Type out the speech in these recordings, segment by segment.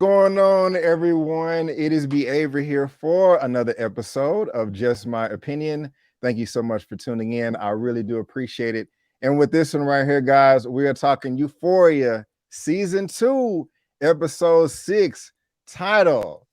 Going on, everyone? It is B. Avery here for another episode of Just My Opinion. Thank you so much for tuning in. I really do appreciate it. And with this one right here, guys, we are talking Euphoria Season 2, Episode 6, title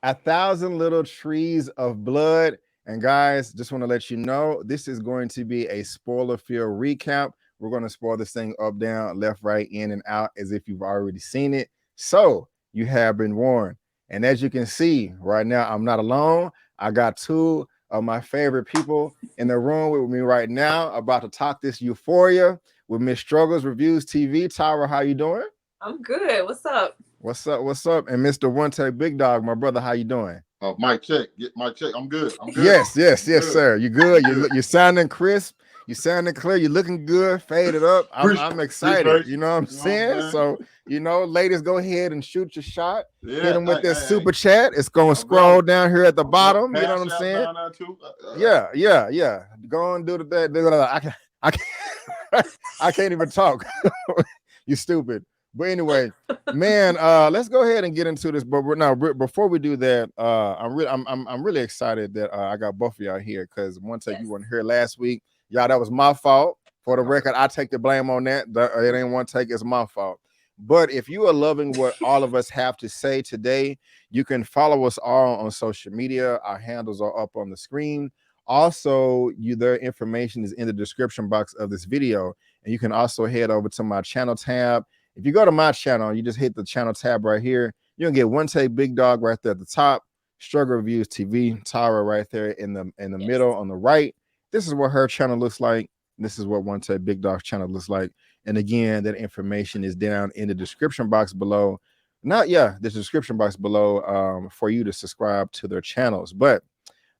A Thousand Little Trees of Blood. And guys, just want to let you know, this is going to be a spoiler-filled recap. We're going to spoil this thing up, down, left, right, in, and out as if you've already seen it. So, you have been warned. And as you can see right now, I'm not alone. I got two of my favorite people in the room with me right now, about to talk this Euphoria with Miss Struggles Reviewz TV. Tyra, how you doing? I'm good. What's up? What's up? What's up? And Mr. OneTakeBigDog, my brother, how you doing? Mic check. Get mic check. I'm good. Yes, sir. You good? You're sounding crisp. You sounding clear. You're looking good. Faded up. I'm excited. You know what I'm saying? So, ladies, go ahead and shoot your shot. Yeah, hit them with this super chat. It's going to scroll down here at the bottom. You know what I'm saying? Yeah. Go and do that. I can't even talk. You stupid. But anyway, man, let's go ahead and get into this. But before we do that, I'm really excited that I got both of y'all here, because you weren't here last week. Y'all, that was my fault. For the record, I take the blame on that. It ain't one take, it's my fault. But if you are loving what all of us have to say today, you can follow us all on social media. Our handles are up on the screen. Also, their information is in the description box of this video. And you can also head over to my channel tab. If you go to my channel, you just hit the channel tab right here. You'll get OneTakeBigDog right there at the top, Struggle Reviewz TV, Tyra right there in the middle on the right. This is what her channel looks like. This is what OneTakeBigDog's channel looks like. And again, that information is down in the description box below. The description box below for you to subscribe to their channels. But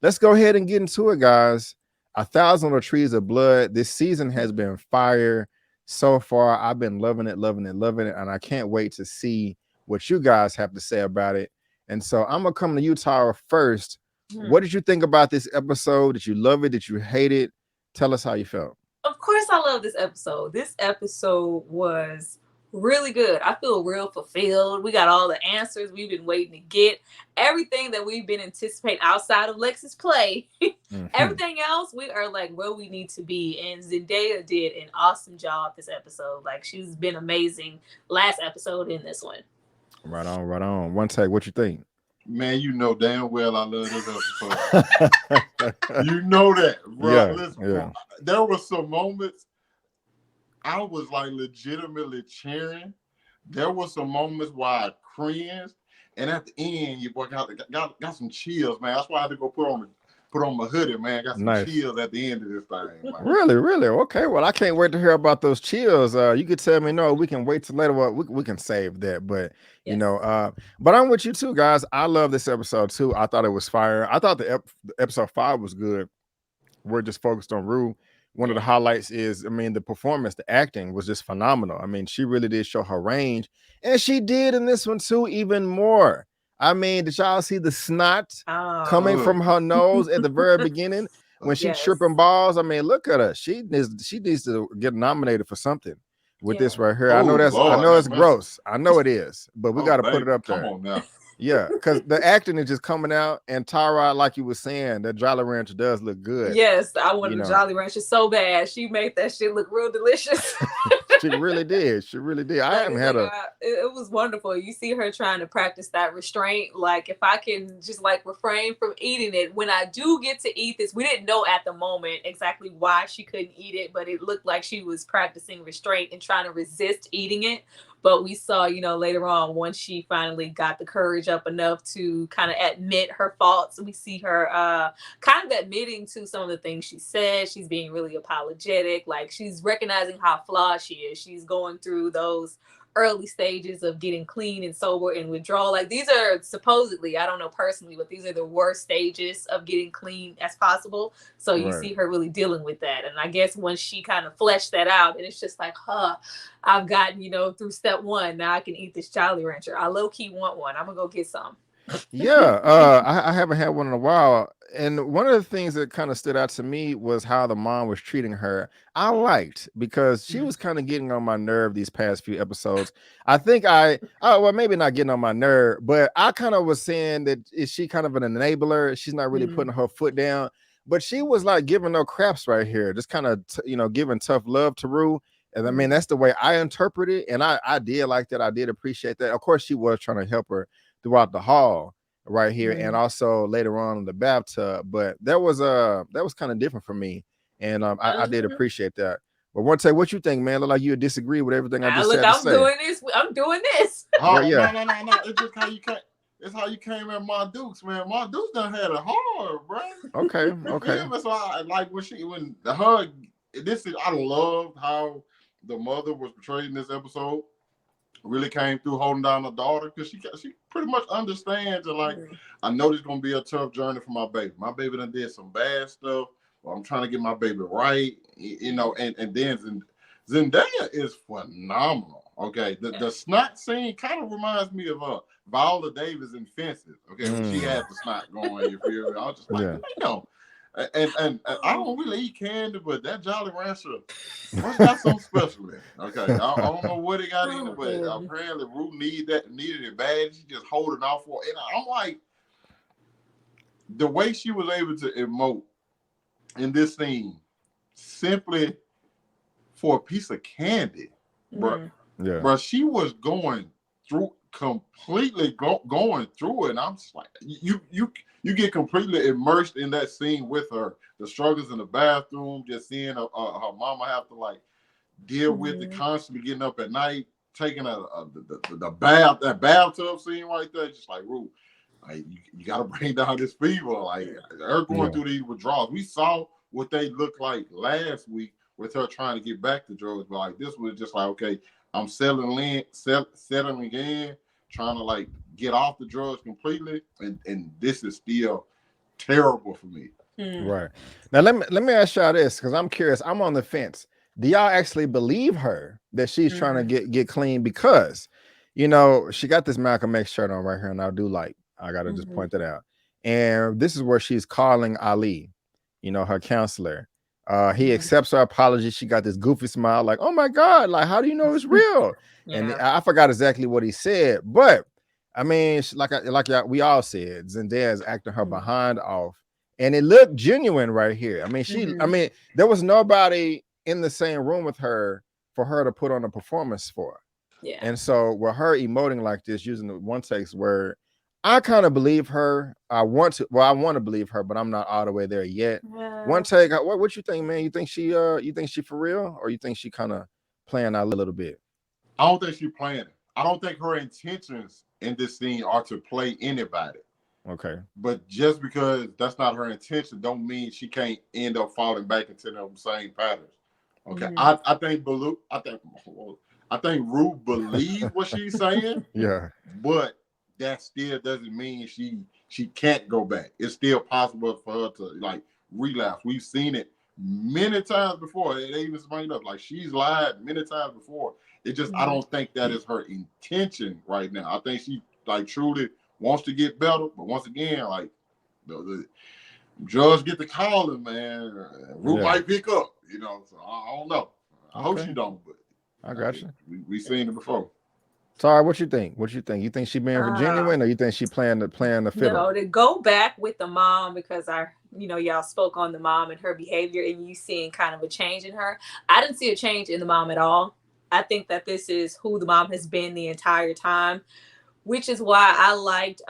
let's go ahead and get into it, guys. 1,000 Little Trees of Blood. This season has been fire. So far, I've been loving it, and I can't wait to see what you guys have to say about it. And so I'm gonna come to you, Tyra, first. What did you think about this episode? Did you love it? Did you hate it? Tell us how you felt. Of course, I love this episode. This episode was really good. I feel real fulfilled. We got all the answers we've been waiting to get. Everything that we've been anticipating outside of Lexi's play. Everything else, we are like where we need to be. And Zendaya did an awesome job this episode. Like, she's been amazing last episode in this one. Right on. One take, what you think? Man, you know damn well I love this episode. You know that, bro. Yeah, listen, there were some moments I was like legitimately cheering. There were some moments where I cringed, and at the end, you boy got some chills, man. That's why I had to go put on my hoodie, man. Got some chills at the end of this thing. Man. Really? Okay. Well, I can't wait to hear about those chills. You could tell me no. We can wait till later. Well, we can save that, but but I'm with you too, guys. I love this episode too. I thought it was fire. I thought the episode 5 was good. We're just focused on Rue. One of the highlights is, the performance, the acting was just phenomenal. She really did show her range, and she did in this one too, even more. Did y'all see the snot coming from her nose at the very beginning when she tripping balls? Look at her. She needs to get nominated for something with this right here. I know it's gross. I know it is, but we got to put it up there. Come on now. Yeah, because the acting is just coming out, and Tyra, like you were saying, that Jolly Rancher does look good. Yes, I wanted a Jolly Rancher so bad. She made that shit look real delicious. She really did. I haven't had it was wonderful. You see her trying to practice that restraint. Like, if I can just refrain from eating it, when I do get to eat this, we didn't know at the moment exactly why she couldn't eat it, but it looked like she was practicing restraint and trying to resist eating it. But we saw, later on, once she finally got the courage up enough to kind of admit her faults, we see her kind of admitting to some of the things she said. She's being really apologetic. Like, she's recognizing how flawed she is. She's going through those early stages of getting clean and sober and withdrawal. Like, these are supposedly, I don't know personally, but these are the worst stages of getting clean as possible. So you see her really dealing with that. And I guess once she kind of fleshed that out, and it's just like, I've gotten, through step 1. Now I can eat this Jolly Rancher. I low-key want one. I'm gonna go get some. I haven't had one in a while. and one of the things that kind of stood out to me was how the mom was treating her. I liked because she was kind of getting on my nerve these past few episodes. I think well, maybe not getting on my nerve, but I kind of was saying that is she kind of an enabler? She's not really putting her foot down, but she was like giving no craps right here, just kind of giving tough love to Rue. And I mean, that's the way I interpret it, and I did like that. I did appreciate that. Of course, she was trying to help her throughout the hall right here, and also later on in the bathtub. But that was kind of different for me, and I did appreciate that. But OneTake, what you think, man? Look like you disagree with everything I just said. I'm doing this. I'm doing this. Oh, yeah. No. It's just how you came. It's how you came at my Dukes, man. My Dukes done had it hard, bro. Okay. So I like when the hug. I loved how the mother was portrayed in this episode. Really came through holding down her daughter because she pretty much understands and like I know this gonna be a tough journey for my baby. My baby done did some bad stuff. But I'm trying to get my baby right, and then Zendaya is phenomenal. Okay, the snot scene kind of reminds me of Viola Davis in Fences. Okay, when she had the snot going, you feel me? I was just like, And I don't really eat candy, but that Jolly Rancher must got something special in it. Okay, I don't know what it got in it, but apparently Rue needed it bad. She just holding off for it. And I'm like, the way she was able to emote in this scene simply for a piece of candy, bro. Yeah, bro, she was going through completely going through it, and I'm just like, you get completely immersed in that scene with her. The struggles in the bathroom, just seeing her mama have to like deal with it, constantly getting up at night, taking the bathtub scene right there. Just like, Rue, like you got to bring down this fever. Like her going through these withdrawals. We saw what they looked like last week with her trying to get back to drugs, but like this was just like, okay, I'm settling in, trying to like get off the drugs completely, and this is still terrible for me. Right. Now let me ask y'all this, because I'm curious. I'm on the fence. Do y'all actually believe her that she's trying to get clean? Because she got this Malcolm X shirt on right here, and I gotta just point that out. And this is where she's calling Ali, her counselor. He accepts her apology. She got this goofy smile, like, oh my God, like, how do you know it's real? And I forgot exactly what he said, but I mean, we all said, Zendaya is acting her behind off, and it looked genuine right here. I mean, there was nobody in the same room with her for her to put on a performance for. Yeah. And so with her emoting like this, using the OneTake's word, I kind of believe her. I want to believe her, but I'm not all the way there yet. OneTake, what you think, man? You think she for real, or you think she kind of playing out a little bit? I don't think she's playing it. I don't think her intentions in this scene are to play anybody. Okay. But just because that's not her intention, don't mean she can't end up falling back into them same patterns. Okay. I think Rue believes what she's saying. Yeah. But that still doesn't mean she can't go back. It's still possible for her to like relapse. We've seen it many times before. They even explained up like she's lied many times before. It just I don't think that is her intention right now. I think she like truly wants to get better, but once again, like the judge get the calling, man. Rue might pick up, So I don't know. I hope she don't, but I got you. We've seen it before. Sorry, what you think? You think she being genuine, or you think she playing the fiddle? No, to go back with the mom, because y'all spoke on the mom and her behavior, and you seeing kind of a change in her. I didn't see a change in the mom at all. I think that this is who the mom has been the entire time, which is why I liked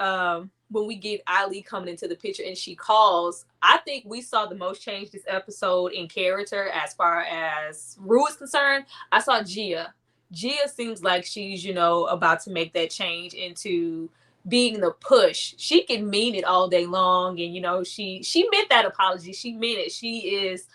when we get Ali coming into the picture and she calls. I think we saw the most change this episode in character as far as Rue is concerned. I saw Gia. Gia seems like she's, about to make that change into being the push. She can mean it all day long. And, she meant that apology. She meant it. She is,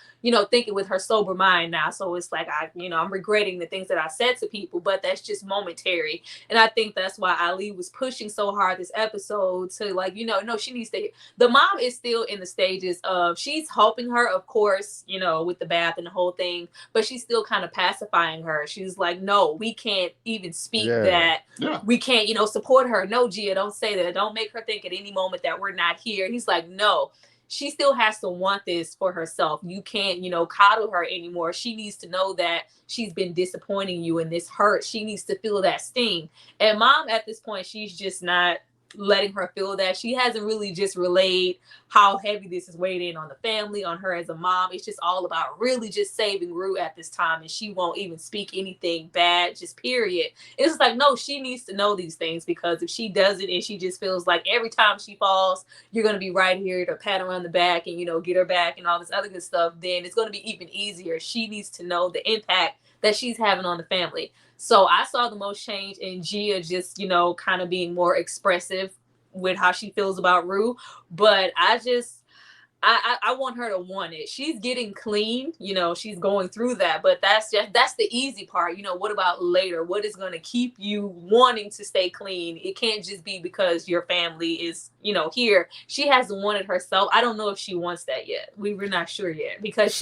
thinking with her sober mind now. So it's like, I'm regretting the things that I said to people, but that's just momentary. And I think that's why Ali was pushing so hard this episode to like, no, she needs to, the mom is still in the stages of, she's helping her, of course, with the bath and the whole thing, but she's still kind of pacifying her. She's like, no, we can't even speak that. Yeah. We can't, support her. No, Gia, don't say that. Don't make her think at any moment that we're not here. He's like, no. she still has to want this for herself. You can't, coddle her anymore. She needs to know that she's been disappointing you and this hurt. She needs to feel that sting. And mom, at this point, she's just not letting her feel that. She hasn't really just relayed how heavy this is weighing in on the family, on her as a mom. It's just all about really just saving Rue at this time, and she won't even speak anything bad, just period. It's just like, no, she needs to know these things, because if she doesn't and she just feels like every time she falls, you're going to be right here to pat her on the back and, get her back and all this other good stuff, then it's going to be even easier. She needs to know the impact that she's having on the family. So I saw the most change in Gia just, kind of being more expressive with how she feels about Rue. But I want her to want it. She's getting clean, she's going through that, but that's the easy part. What about later? What is going to keep you wanting to stay clean? It can't just be because your family is, here. She hasn't wanted herself. I don't know if she wants that yet. We're not sure yet, because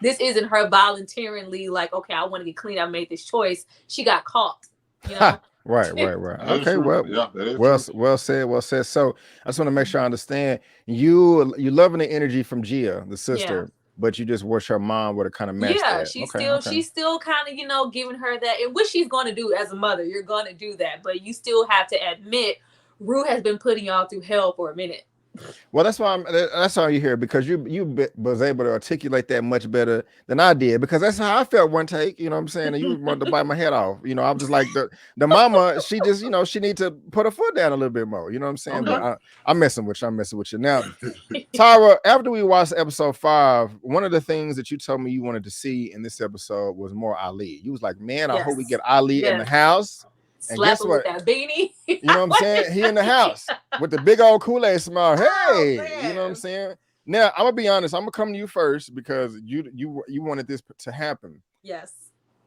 this isn't her voluntarily like, okay, I want to get clean. I made this choice. She got caught, Right. Okay, well said. So I just want to make sure I understand you loving the energy from Gia, the sister, but you just wish her mom would have kind of matched that. She's still kind of, giving her that, and what she's going to do as a mother, you're going to do that, but you still have to admit Rue has been putting y'all through hell for a minute. Well, that's all you hear, because you was able to articulate that much better than I did, because that's how I felt one take, you know what I'm saying? And you wanted to bite my head off. I'm just like the mama, she just, she need to put her foot down a little bit more, you know what I'm saying? Okay. But I'm messing with you. Now, Tyra, after we watched episode 5, one of the things that you told me you wanted to see in this episode was more Ali. You was like, man, I hope we get Ali in the house. And slap him with that beanie. You know what I'm saying? He in the house with the big old Kool-Aid smile. Hey, you know what I'm saying? Now, I'm gonna be honest. I'm gonna come to you first, because you wanted this to happen. Yes.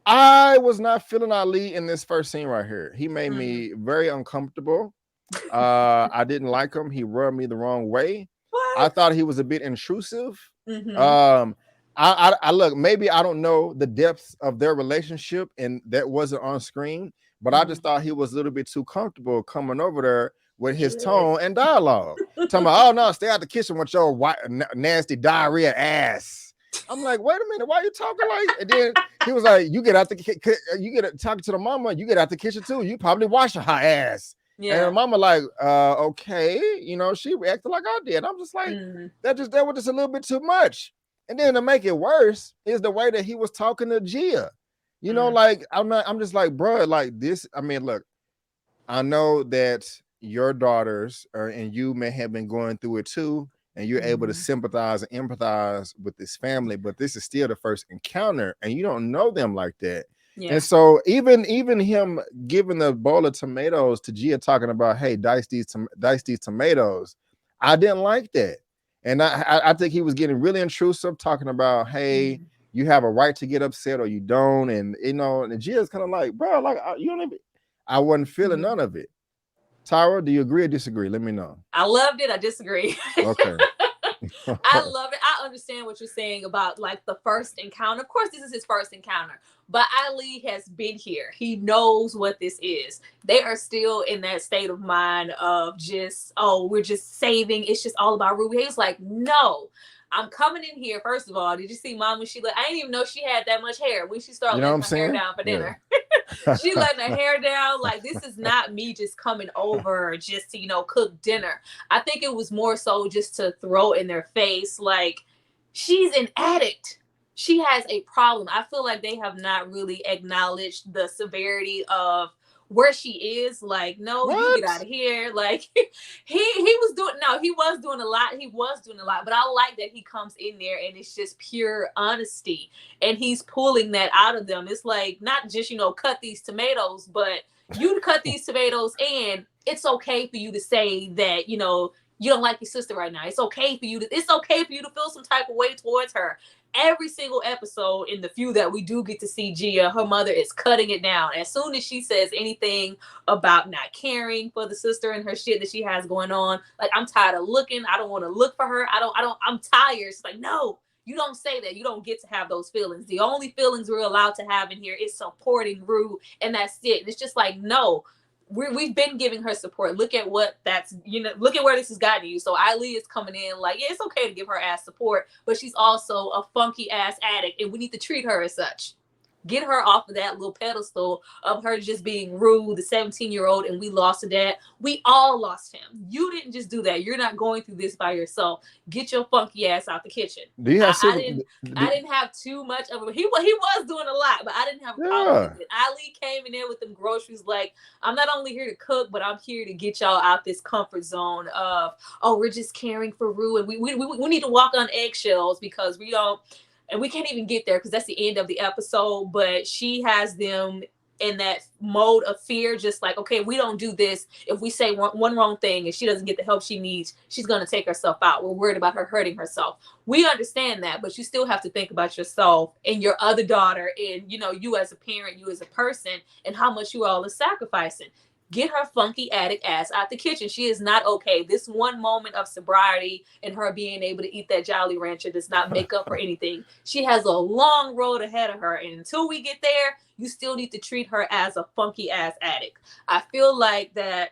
I was not feeling Ali in this first scene right here. He made me very uncomfortable. I didn't like him. He rubbed me the wrong way. What? I thought he was a bit intrusive. I look, maybe I don't know the depths of their relationship, and that wasn't on screen. But I just thought he was a little bit too comfortable coming over there with his tone and dialogue. Talking about, oh no, stay out the kitchen with your white, nasty diarrhea ass. I'm like, wait a minute, why are you talking like? And then he was like, you get out talking to the mama, you get out the kitchen too. You probably wash her ass. Yeah. And her mama like, okay, she reacted like I did. I'm just like, that was just a little bit too much. And then to make it worse is the way that he was talking to Gia. Like I'm just like, bro, like this. I mean, look, I know that your daughters and you may have been going through it too, and you're able to sympathize and empathize with this family, but this is still the first encounter, and you don't know them like that. Yeah. And so even him giving the bowl of tomatoes to Gia, talking about, hey, dice these tomatoes, I didn't like that, and I think he was getting really intrusive, talking about, hey. You have a right to get upset or you don't. And, and Gia's kind of like, bro, like, you don't even, I wasn't feeling none of it. Tyra, do you agree or disagree? Let me know. I loved it. I disagree. Okay. I love it. I understand what you're saying about like the first encounter. Of course, this is his first encounter, but Ali has been here. He knows what this is. They are still in that state of mind of just, we're just saving. It's just all about Ruby. He's like, no. I'm coming in here. First of all, did you see mom when she I didn't even know she had that much hair when she started letting her hair down for dinner. Yeah. She letting her hair down. Like, this is not me just coming over just to, cook dinner. I think it was more so just to throw in their face, like, she's an addict. She has a problem. I feel like they have not really acknowledged the severity of where she is. Like, no, what? You get out of here. Like, he was doing a lot, but I like that he comes in there and it's just pure honesty, and he's pulling that out of them. It's like, not just, cut these tomatoes, but you cut these tomatoes, and it's okay for you to say that, you don't like your sister right now. It's okay for you to feel some type of way towards her. Every single episode, in the few that we do get to see Gia, her mother is cutting it down. As soon as she says anything about not caring for the sister and her shit that she has going on, like, I'm tired of looking. I don't want to look for her. I'm tired. It's like, no, you don't say that. You don't get to have those feelings. The only feelings we're allowed to have in here is supporting Rue, and that's it. And it's just like, no. we've been giving her support. Look at what look at where this has gotten you. So Ali is coming in like, yeah, it's okay to give her ass support, but she's also a funky ass addict, and we need to treat her as such. Get her off of that little pedestal of her just being rude, the 17-year-old, and we lost her dad. We all lost him. You didn't just do that. You're not going through this by yourself. Get your funky ass out the kitchen. Do you have I didn't have too much of a he was doing a lot, but I didn't have a problem with it. Ali came in there with them groceries like, I'm not only here to cook, but I'm here to get y'all out this comfort zone of, oh, we're just caring for Rue, and we need to walk on eggshells because we don't. And we can't even get there because that's the end of the episode. But she has them in that mode of fear, just like, okay, we don't do this. If we say one wrong thing and she doesn't get the help she needs, she's going to take herself out. We're worried about her hurting herself. We understand that, but you still have to think about yourself and your other daughter and, you as a parent, you as a person, and how much you all are sacrificing. Get her funky addict ass out the kitchen. She is not okay. This one moment of sobriety and her being able to eat that Jolly Rancher does not make up for anything. She has a long road ahead of her. And until we get there, you still need to treat her as a funky ass addict. I feel like that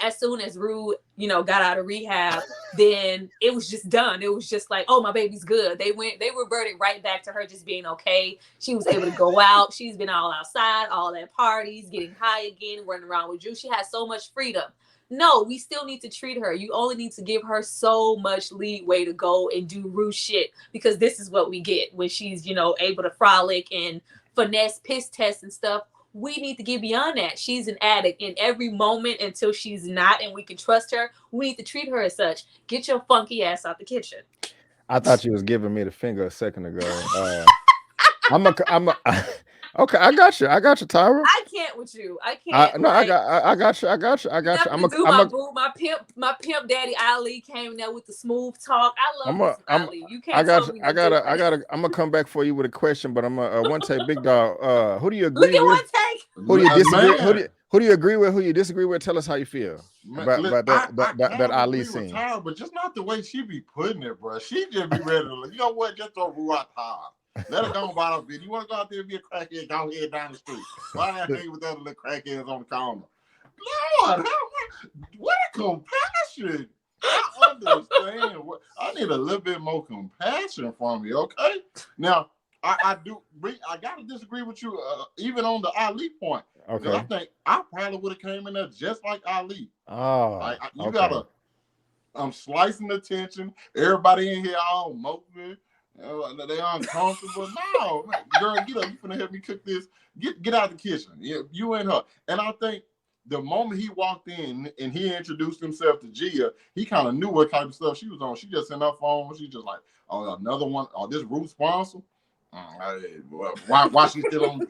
as soon as Rue, got out of rehab, then it was just done. It was just like, oh, my baby's good. They reverted right back to her just being okay. She was able to go out. She's been all outside, all at parties, getting high again, running around with Jules. She has so much freedom. No, we still need to treat her. You only need to give her so much leeway to go and do Rue shit, because this is what we get when she's, able to frolic and finesse piss tests and stuff. We need to get beyond that. She's an addict in every moment until she's not, and we can trust her. We need to treat her as such. Get your funky ass out the kitchen. I thought you was giving me the finger a second ago. Okay, I got you, Tyra. I can't with you. I can't. I got you. My pimp daddy Ali came there with the smooth talk. I love Ali. You can't tell me. I'm gonna come back for you with a question, but I'm one take big dog. Who do you agree with? One take. Who do you disagree? Who do you agree with? Who you disagree with? Tell us how you feel about that Ali scene. Tyra, but just not the way she be putting it, bro. She just be ready to, you know what? Just throw Rue out Tyra. Let her go about her business. You want to go out there and be a crackhead? Go ahead down the street. Why not hang with other little crackheads on the corner? Lord, what a compassion! I understand. I need a little bit more compassion from you, okay? Now, I gotta disagree with you, even on the Ali point. Okay. I think I probably would have came in there just like Ali. Oh, you gotta. I'm slicing the tension. Everybody in here all moping. They uncomfortable. No, girl, get up. You finna help me cook this. Get out of the kitchen. You and her. And I think the moment he walked in and he introduced himself to Gia, he kind of knew what type of stuff she was on. She just in her phone. She just like, oh, another one. Oh, this Root sponsor. Why she still on?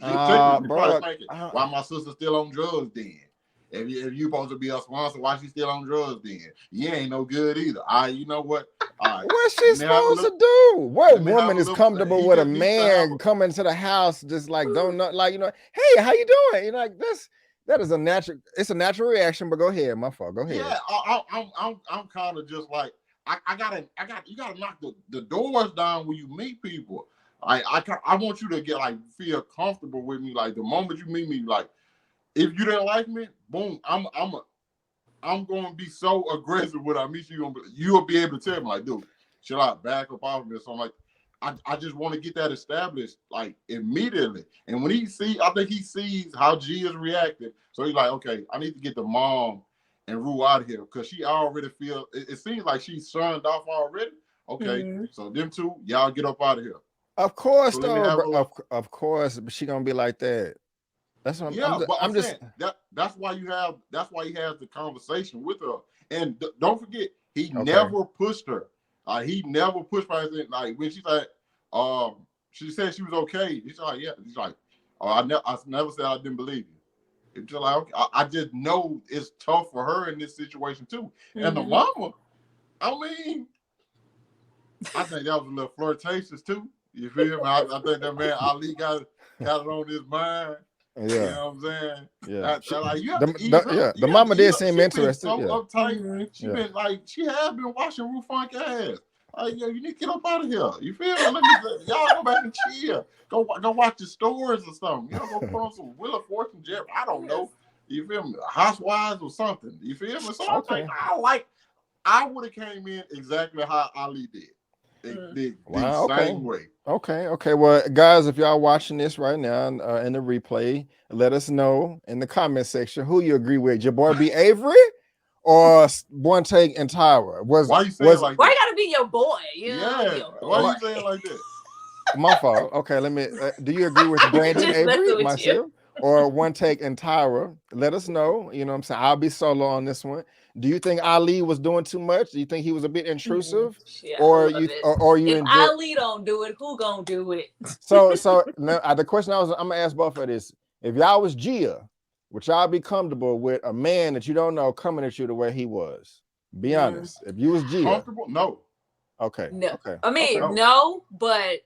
Why my sister still on drugs then? If you supposed to be a sponsor, why she still on drugs then? You ain't no good either. You know what? What's she supposed to do? What woman is comfortable with a man coming to the house just like don't know, like, hey, how you doing? You're like, that is a natural. It's a natural reaction. But go ahead, my fault. Go ahead. Yeah, I'm kind of just like you gotta knock the doors down when you meet people. I want you to feel comfortable with me. Like the moment you meet me, like if you didn't like me, boom, I'm gonna be so aggressive when I meet you. You'll be able to tell me, like, dude, should I back up off of this? So I'm like, I just want to get that established like immediately. And when I think he sees how G is reacting. So he's like, okay, I need to get the mom and Rue out of here because she already feel. It seems like she's shunned off already. Okay, so them two, y'all get up out of here. Of course, though. Of course, but she gonna be like that. That's what I'm just saying. That's why he has the conversation with her. And don't forget, he never pushed her. He never pushed her. Like when she said, she said she was okay. He's like, yeah. He's like, oh, I never said I didn't believe you. It's just like, okay. I just know it's tough for her in this situation too. And the mama, I mean, I think that was a little flirtatious too. You feel me? I think that man Ali got it on his mind. Yeah, you know what I'm saying. Yeah, the mama did seem interested. So uptight. She been like she has been washing Rue Funk ass. Like, you need to get up out of here. You feel me? Y'all go back and chill. Go watch the stories or something. Go put on some Wheel of Fortune, Jeff. I don't know. You feel me? Housewives or something. You feel me? So Okay. I would have came in exactly how Ali did. The same way. Okay. Well, guys, if y'all watching this right now in the replay, let us know in the comment section who you agree with. Your boy B. Avery or One Take and Tyra? Why you saying like that? Why you gotta be your boy? Why you saying like that? My fault. Okay, let me. Do you agree with Brandon Avery, myself, or One Take and Tyra? Let us know. You know what I'm saying? I'll be solo on this one. Do you think Ali was doing too much? Do you think he was a bit intrusive? Or you if Ali don't do it, who gonna do it? So now, the question I'm gonna ask both of this: if y'all was Gia, would y'all be comfortable with a man that you don't know coming at you the way he was? Be honest. If you was Gia, comfortable? No. Okay. No. Okay. I mean, no, but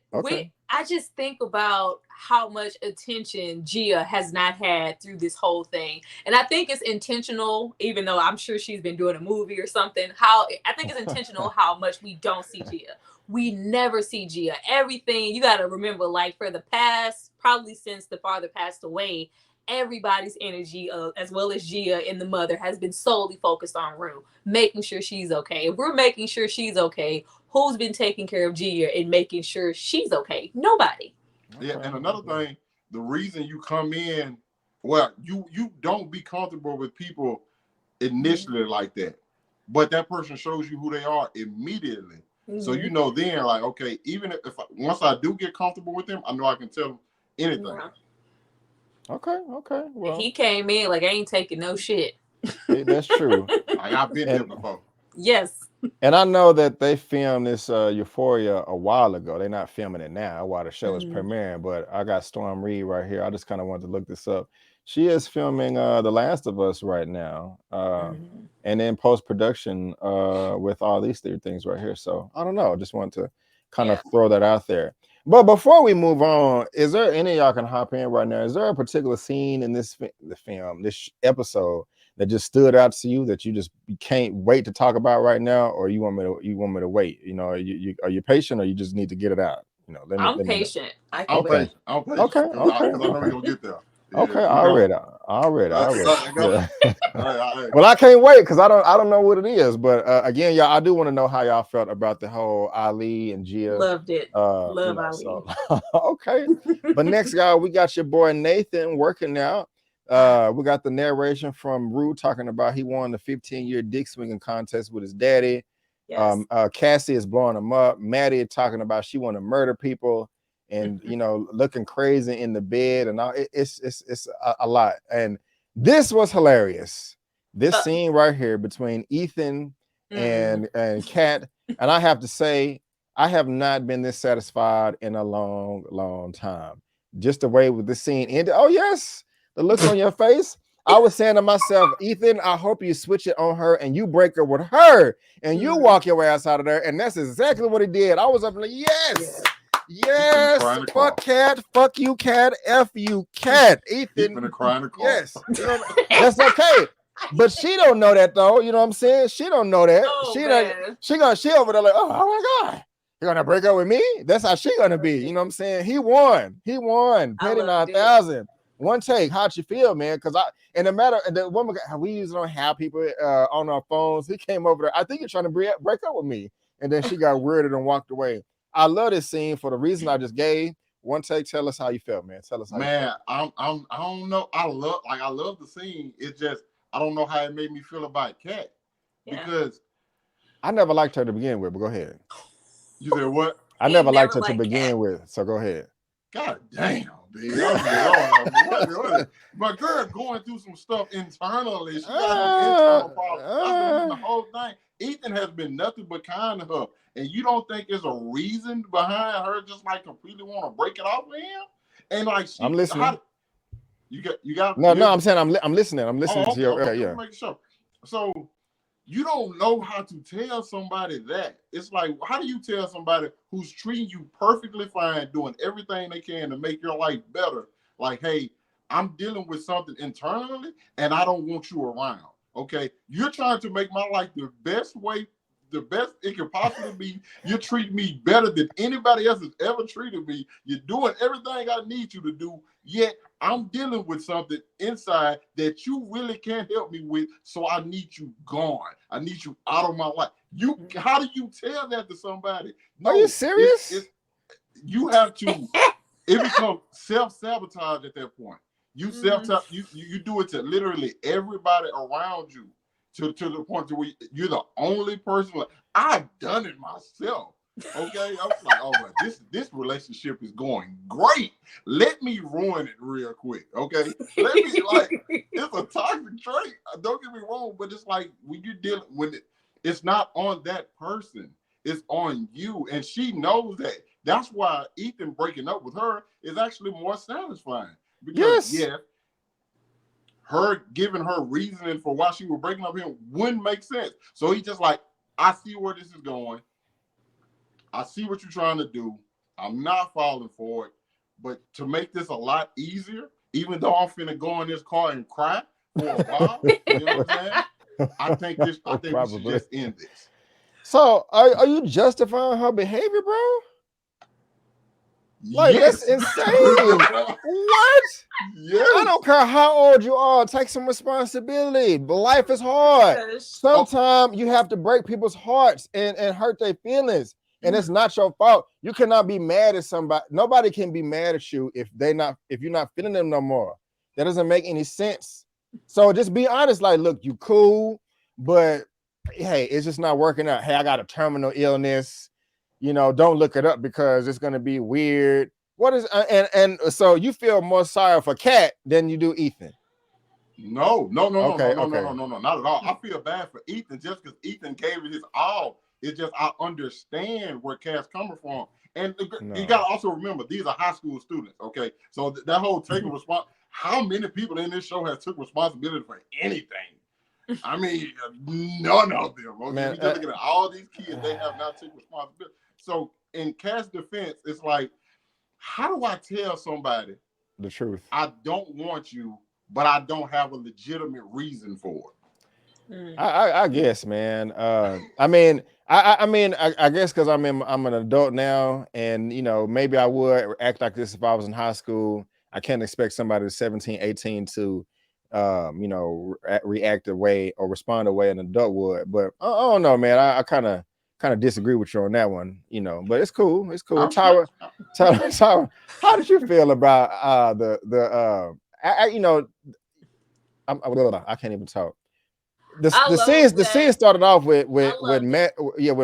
I just think about how much attention Gia has not had through this whole thing. And I think it's intentional, even though I'm sure she's been doing a movie or something. I think it's intentional how much we don't see Gia. We never see Gia. Everything, you got to remember, like for the past, probably since the father passed away, everybody's energy, as well as Gia and the mother, has been solely focused on Rue, making sure she's okay. If we're making sure she's okay, who's been taking care of Gia and making sure she's okay? Nobody. Yeah, and another thing, the reason you come in, well, you don't be comfortable with people initially like that, but that person shows you who they are immediately. So you know then, like, okay, even if once I do get comfortable with them, I know I can tell them anything. Yeah. Okay. Well, he came in like I ain't taking no shit. That's true. Like, I've been there before. Yes. And I know that they filmed this Euphoria a while ago. They're not filming it now while the show is premiering, but I got Storm Reed right here. I just kind of wanted to look this up. She is filming The Last of Us right now. And then post-production with all these three things right here. So I don't know. Just wanted to kind of throw that out there. But before we move on, is there any of y'all can hop in right now? Is there a particular scene in this episode that just stood out to you that you can't wait to talk about right now, or you want me to wait? You know, are you patient, or you just need to get it out? You know, I'm patient. I'm patient. Okay. Because I know we're gonna get there. Yeah, okay, all right. Yeah. Well, I can't wait because I don't know what it is. But again, y'all, I do want to know how y'all felt about the whole Ali and Gia. Loved it. Love Ali. So, okay. But next, y'all, we got your boy Nathan working out. We got the narration from Rue talking about he won the 15-year dick swinging contest with his daddy. Yes. Cassie is blowing him up. Maddie talking about she want to murder people. And looking crazy in the bed and all. It's a lot. And this was hilarious. This scene right here between Ethan and Kat. And I have to say, I have not been this satisfied in a long time. Just the way with the scene ended. Oh yes, the looks on your face. I was saying to myself, Ethan, I hope you switch it on her and you break her with her and you walk your ass out of there. And that's exactly what he did. I was up like, yes. Yes, fuck Cat, fuck you, Cat, F you, Cat. Ethan, yes, that's okay. But she don't know that though. You know what I'm saying? She don't know that. She over there like, oh my God, you're gonna break up with me? That's how she gonna be. You know what I'm saying? He won. Petty 9,000. One take. How'd you feel, man? Because the woman, we usually don't have people on our phones. He came over there. I think you're trying to break up with me, and then she got weirded and walked away. I love this scene for the reason I just gave. One take. Tell us how you felt, man. Tell us how you felt. I don't know. I love the scene. It's just I don't know how it made me feel about Kat because I never liked her to begin with. But go ahead. You said what? I never liked her to begin with. So go ahead. God damn, dude. My girl going through some stuff internally. She got some internal problems. That's the whole thing. Ethan has been nothing but kind to her. And you don't think there's a reason behind her just like completely want to break it off with him? And like I'm listening. You got no, I'm saying I'm listening. I'm listening to your yeah. Make sure. So you don't know how to tell somebody that. It's like, how do you tell somebody who's treating you perfectly fine, doing everything they can to make your life better? Like, hey, I'm dealing with something internally and I don't want you around. Okay. You're trying to make my life the best way the best it can possibly be. You treat me better than anybody else has ever treated me. You're doing everything I need you to do, yet I'm dealing with something inside that you really can't help me with, so I need you gone. I need you out of my life. How do you tell that to somebody? No, are you serious? You have to. It becomes self-sabotage at that point. You you do it to literally everybody around you, to the point to where you're the only person. Like, I've done it myself. Okay, I'm like, oh man, this relationship is going great. Let me ruin it real quick. Okay, let me it's a toxic trait. Don't get me wrong, but it's like when you're dealing with it, it's not on that person. It's on you, and she knows that. That's why Ethan breaking up with her is actually more satisfying. Because her giving her reasoning for why she was breaking up with him wouldn't make sense. So he just like, I see where this is going. I see what you're trying to do. I'm not falling for it. But to make this a lot easier, even though I'm finna go in this car and cry for a while, you know what I'm saying? I think we should just end this. So are you justifying her behavior, bro? Like, yes. That's insane. What? Yes. I don't care how old you are. Take some responsibility. But life is hard. Sometimes you have to break people's hearts and hurt their feelings. And it's not your fault. You cannot be mad at somebody. Nobody can be mad at you if you're not feeling them no more. That doesn't make any sense. So just be honest. Like, look, you cool, but hey, it's just not working out. Hey, I got a terminal illness. You know, don't look it up because it's gonna be weird. What is and so you feel more sorry for Kat than you do Ethan? No, not at all. I feel bad for Ethan just because Ethan gave it his all. It's just I understand where Kat's coming from, and you gotta also remember these are high school students. Okay, so that whole taking response. How many people in this show have took responsibility for anything? I mean, none of them. Okay, man, you just looking at all these kids, they have not taken responsibility. So in Kat's defense, it's like, how do I tell somebody the truth? I don't want you, but I don't have a legitimate reason for it. I guess, man. I mean, I guess because I'm an adult now, and you know, maybe I would act like this if I was in high school. I can't expect somebody that's 17, 18 to you know, react a way or respond a way an adult would. But I don't know, man. I kind of disagree with you on that one, you know, but it's cool. It's cool. Tyra, how did you feel about you know, I can't even talk. The scene started off with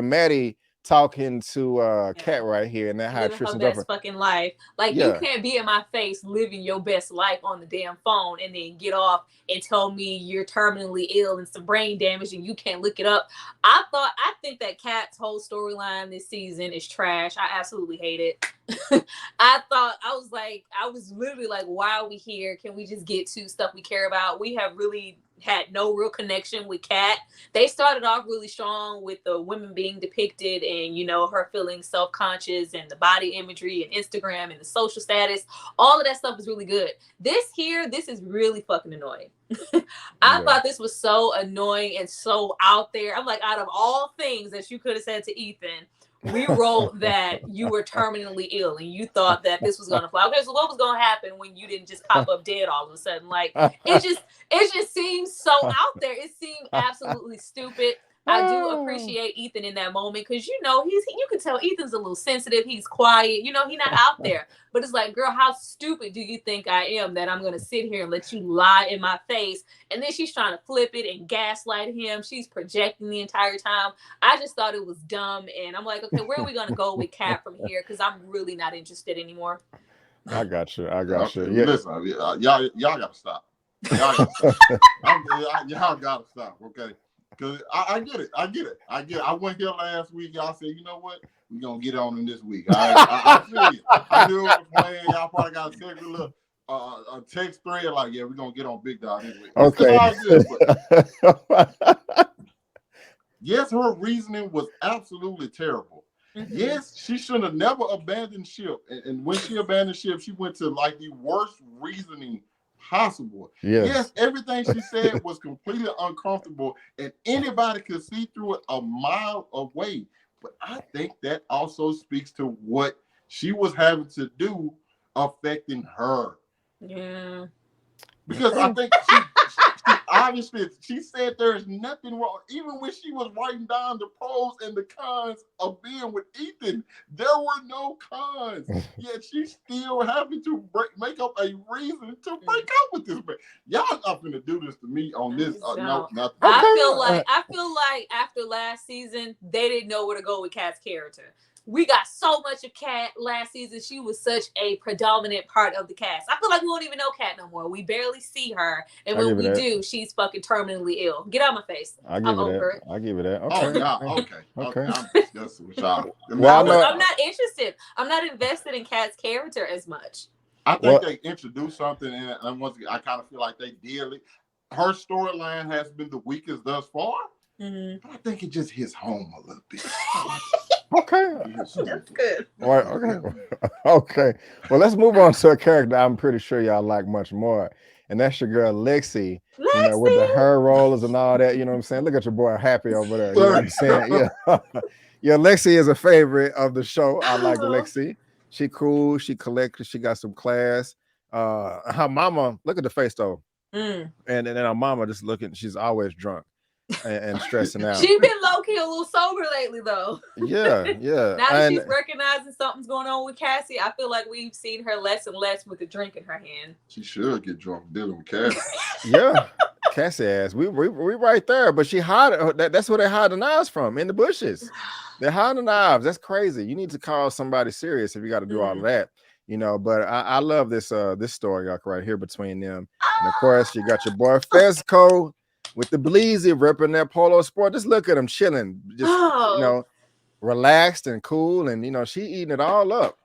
Maddie talking to Kat right here, and that how Tristan her best fucking life. Like you can't be in my face living your best life on the damn phone and then get off and tell me you're terminally ill and some brain damage and you can't look it up. I think that Kat's whole storyline this season is trash. I absolutely hate it. I was literally like, why are we here? Can we just get to stuff we care about? We have really had no real connection with Kat. They started off really strong with the women being depicted and, you know, her feeling self-conscious and the body imagery and Instagram and the social status. All of that stuff is really good. This is really fucking annoying. I thought this was so annoying and so out there. I'm like, out of all things that you could have said to Ethan, we wrote that you were terminally ill and you thought that this was going to fly. Okay, so what was going to happen when you didn't just pop up dead all of a sudden? Like, it just seems so out there. It seemed absolutely stupid. I do appreciate Ethan in that moment because, you know, you can tell Ethan's a little sensitive. He's quiet. You know, he's not out there. But it's like, girl, how stupid do you think I am that I'm going to sit here and let you lie in my face? And then she's trying to flip it and gaslight him. She's projecting the entire time. I just thought it was dumb. And I'm like, okay, where are we going to go with Kat from here? Because I'm really not interested anymore. I got you. Yeah. Listen, y'all got to stop. Y'all got to stop, okay? Because I get it. I went here last week. Y'all said, you know what? We're going to get on in this week. I feel you. I knew it was playing. Y'all probably got a second little text thread like, yeah, we're going to get on Big Dog this week. Okay. Yes, her reasoning was absolutely terrible. Mm-hmm. Yes, she should have never abandoned ship. And when she abandoned ship, she went to like the worst reasoning possible. Yes, everything she said was completely uncomfortable, and anybody could see through it a mile away. But I think that also speaks to what she was having to do affecting her. Yeah. Because I think she obviously, she said there is nothing wrong. Even when she was writing down the pros and the cons of being with Ethan, there were no cons. Yet she still having to make up a reason to break up with this man. Y'all not gonna do this to me on this. No, nothing. I feel like after last season, they didn't know where to go with Kat's character. We got so much of Kat last season. She was such a predominant part of the cast. I feel like we won't even know Kat no more. We barely see her. And when we do, she's fucking terminally ill. Get out of my face. I'm over it. I'll give it that. Okay. That's what y'all. I'm not interested. I'm not invested in Kat's character as much. I think they introduced something, and once again, I kind of feel like they did it. Her storyline has been the weakest thus far. But I think it just hits home a little bit. Okay. That's good. All right, okay. Well, let's move on to a character I'm pretty sure y'all like much more. And that's your girl Lexi. You know, with the hair rollers and all that. You know what I'm saying? Look at your boy Happy over there. You know what I'm saying? Yeah. Yeah, Lexi is a favorite of the show. I like Lexi. She cool, she collected, she got some class. Her mama, look at the face though. And then her mama just looking, she's always drunk. And stressing out. She's been low-key a little sober lately, though. Yeah. Now that she's recognizing something's going on with Cassie, I feel like we've seen her less and less with a drink in her hand. She should get drunk dealing with Cassie. Yeah, Cassie ass. We right there, but she hide. That's where they hide the knives from, in the bushes. They hide the knives. That's crazy. You need to call somebody serious if you got to do all of that. You know, but I love this story arc right here between them. And of course, you got your boy Fezco with the Bleezy ripping that Polo Sport. Just look at him chilling, just you know, relaxed and cool, and you know, she eating it all up.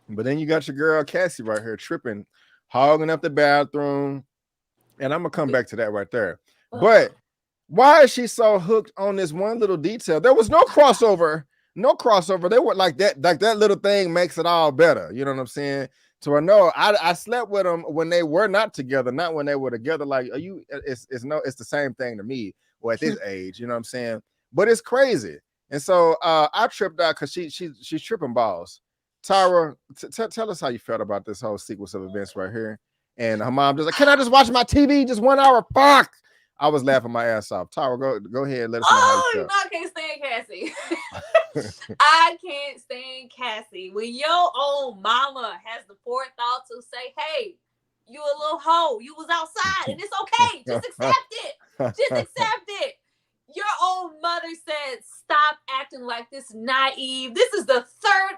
But then you got your girl Cassie right here tripping, hogging up the bathroom, and I'm gonna come back to that right there. But why is she so hooked on this one little detail? There was no crossover. They were like that little thing makes it all better. You know what I'm saying? So I know I slept with them when they were not together, not when they were together. Like, it's the same thing to me, or at this age, you know what I'm saying? But it's crazy. And so I tripped out because she's tripping balls. Tyra, tell us how you felt about this whole sequence of events right here. And her mom just like, can I just watch my TV just 1 hour? Fuck. I was laughing my ass off. Tyra, go ahead. Let us know how you feel. I can't stand Cassie. I can't stand Cassie. When your own mama has the forethought to say, hey, you a little hoe. You was outside and it's okay. Just accept it. Just accept it. Your own mother said, stop acting like this naive. This is the third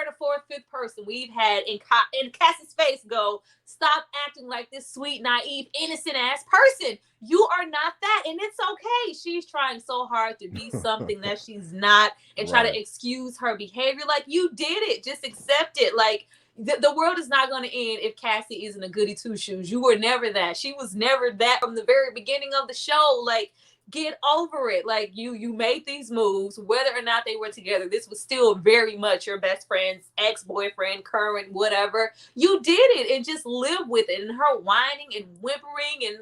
or fourth, fifth person we've had in Cassie's face go, stop acting like this sweet, naive, innocent ass person. You are not that, and it's okay. She's trying so hard to be something that she's not and try to excuse her behavior. Like, you did it. Just accept it. Like, the world is not going to end if Cassie isn't a goody two-shoes. You were never that. She was never that from the very beginning of the show. Like, get over it. Like, you made these moves, whether or not they were together. This was still very much your best friend's ex-boyfriend, current, whatever. You did it and just live with it. And her whining and whimpering and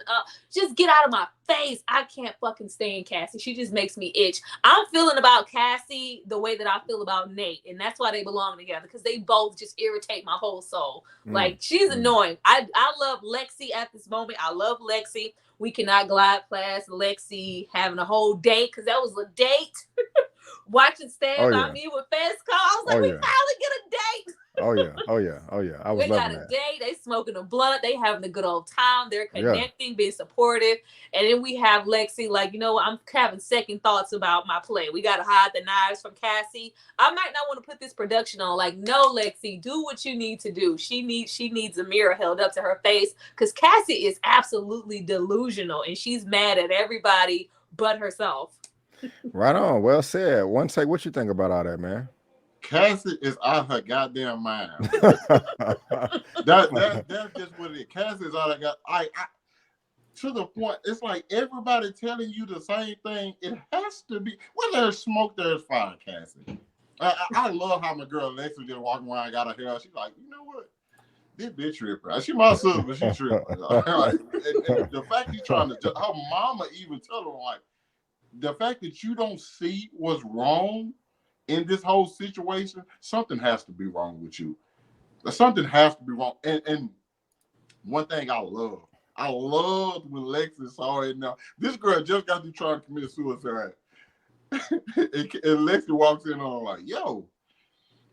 just get out of my face. I can't fucking stand Cassie. She just makes me itch. I'm feeling about Cassie the way that I feel about Nate. And that's why they belong together, because they both just irritate my whole soul. Like, she's annoying. I love Lexi at this moment. I love Lexi. We cannot glide past Lexi having a whole date, because that was a date. Watching Stand By Me with Fezco. I was like, we finally get a date. Oh yeah. I was loving that. They got a date. They smoking a blunt. They having a good old time. They're connecting, being supportive. And then we have Lexi like, you know what? I'm having second thoughts about my play. We got to hide the knives from Cassie. I might not want to put this production on. Like, no, Lexi, do what you need to do. She needs a mirror held up to her face, because Cassie is absolutely delusional and she's mad at everybody but herself. Right on. Well said. One take. What you think about all that, man? Cassie is out of her goddamn mind. That's just what it is. Cassie is out of her I to the point, it's like everybody telling you the same thing. It has to be, when there's smoke, there's fire, Cassie. I love how my girl Lexi just walking around, got her hair. She's like, you know what? this bitch tripping. She my sister, but she tripping. Like, and the fact you trying to, her mama even tell her, like, the fact that you don't see what's wrong in this whole situation, something has to be wrong with you. Something has to be wrong. And one thing I loved when Lexi saw it now. This girl just got to trying to commit suicide. and Lexi walks in on like, yo,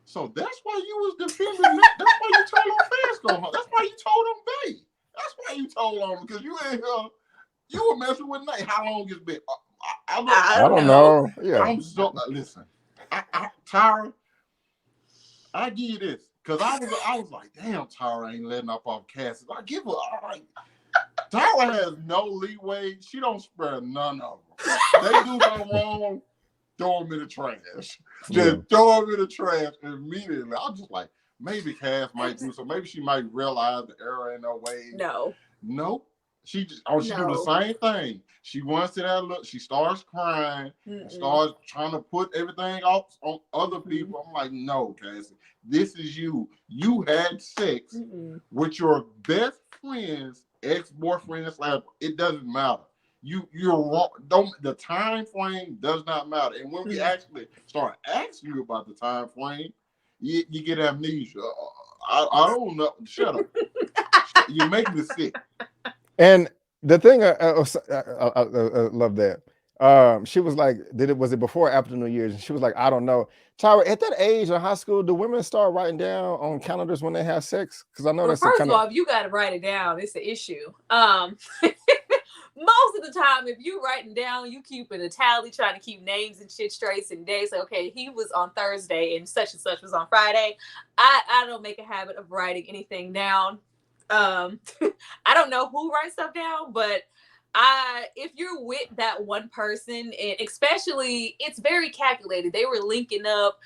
so that's why you was defending me. That's why you told him Fezco. That's why you told him Bay. That's why you told him, because you ain't you were messing with Nate. How long it's been? I don't know. Yeah. I'm so listen. Tyra, I give you this. Because I was like, damn, Tyra ain't letting up off Cassie. I give her, Tyra has no leeway. She don't spare none of them. They do something wrong, throw them in the trash. Just throw them in the trash immediately. I'm just like, maybe Cass might do so. Maybe she might realize the error in her ways. Nope. She do the same thing. She wants to that look. She starts crying, and starts trying to put everything off on other people. I'm like, no, Cassie, this is you. You had sex with your best friend's ex-boyfriend. It doesn't matter. You're wrong. The time frame does not matter. And when we actually start asking you about the time frame, you get amnesia. I don't know. Shut up. You make me sick. And the thing I love that. She was like, was it before or after New Year's? And she was like, I don't know. Tyra, at that age in high school, do women start writing down on calendars when they have sex? Because I know that's first of all, if you got to write it down, it's an issue. Most of the time, if you writing down, you keeping a tally, trying to keep names and shit straight and days. Like, okay, he was on Thursday and such was on Friday. I don't make a habit of writing anything down. I don't know who writes stuff down, but if you're with that one person, and especially it's very calculated. They were linking up,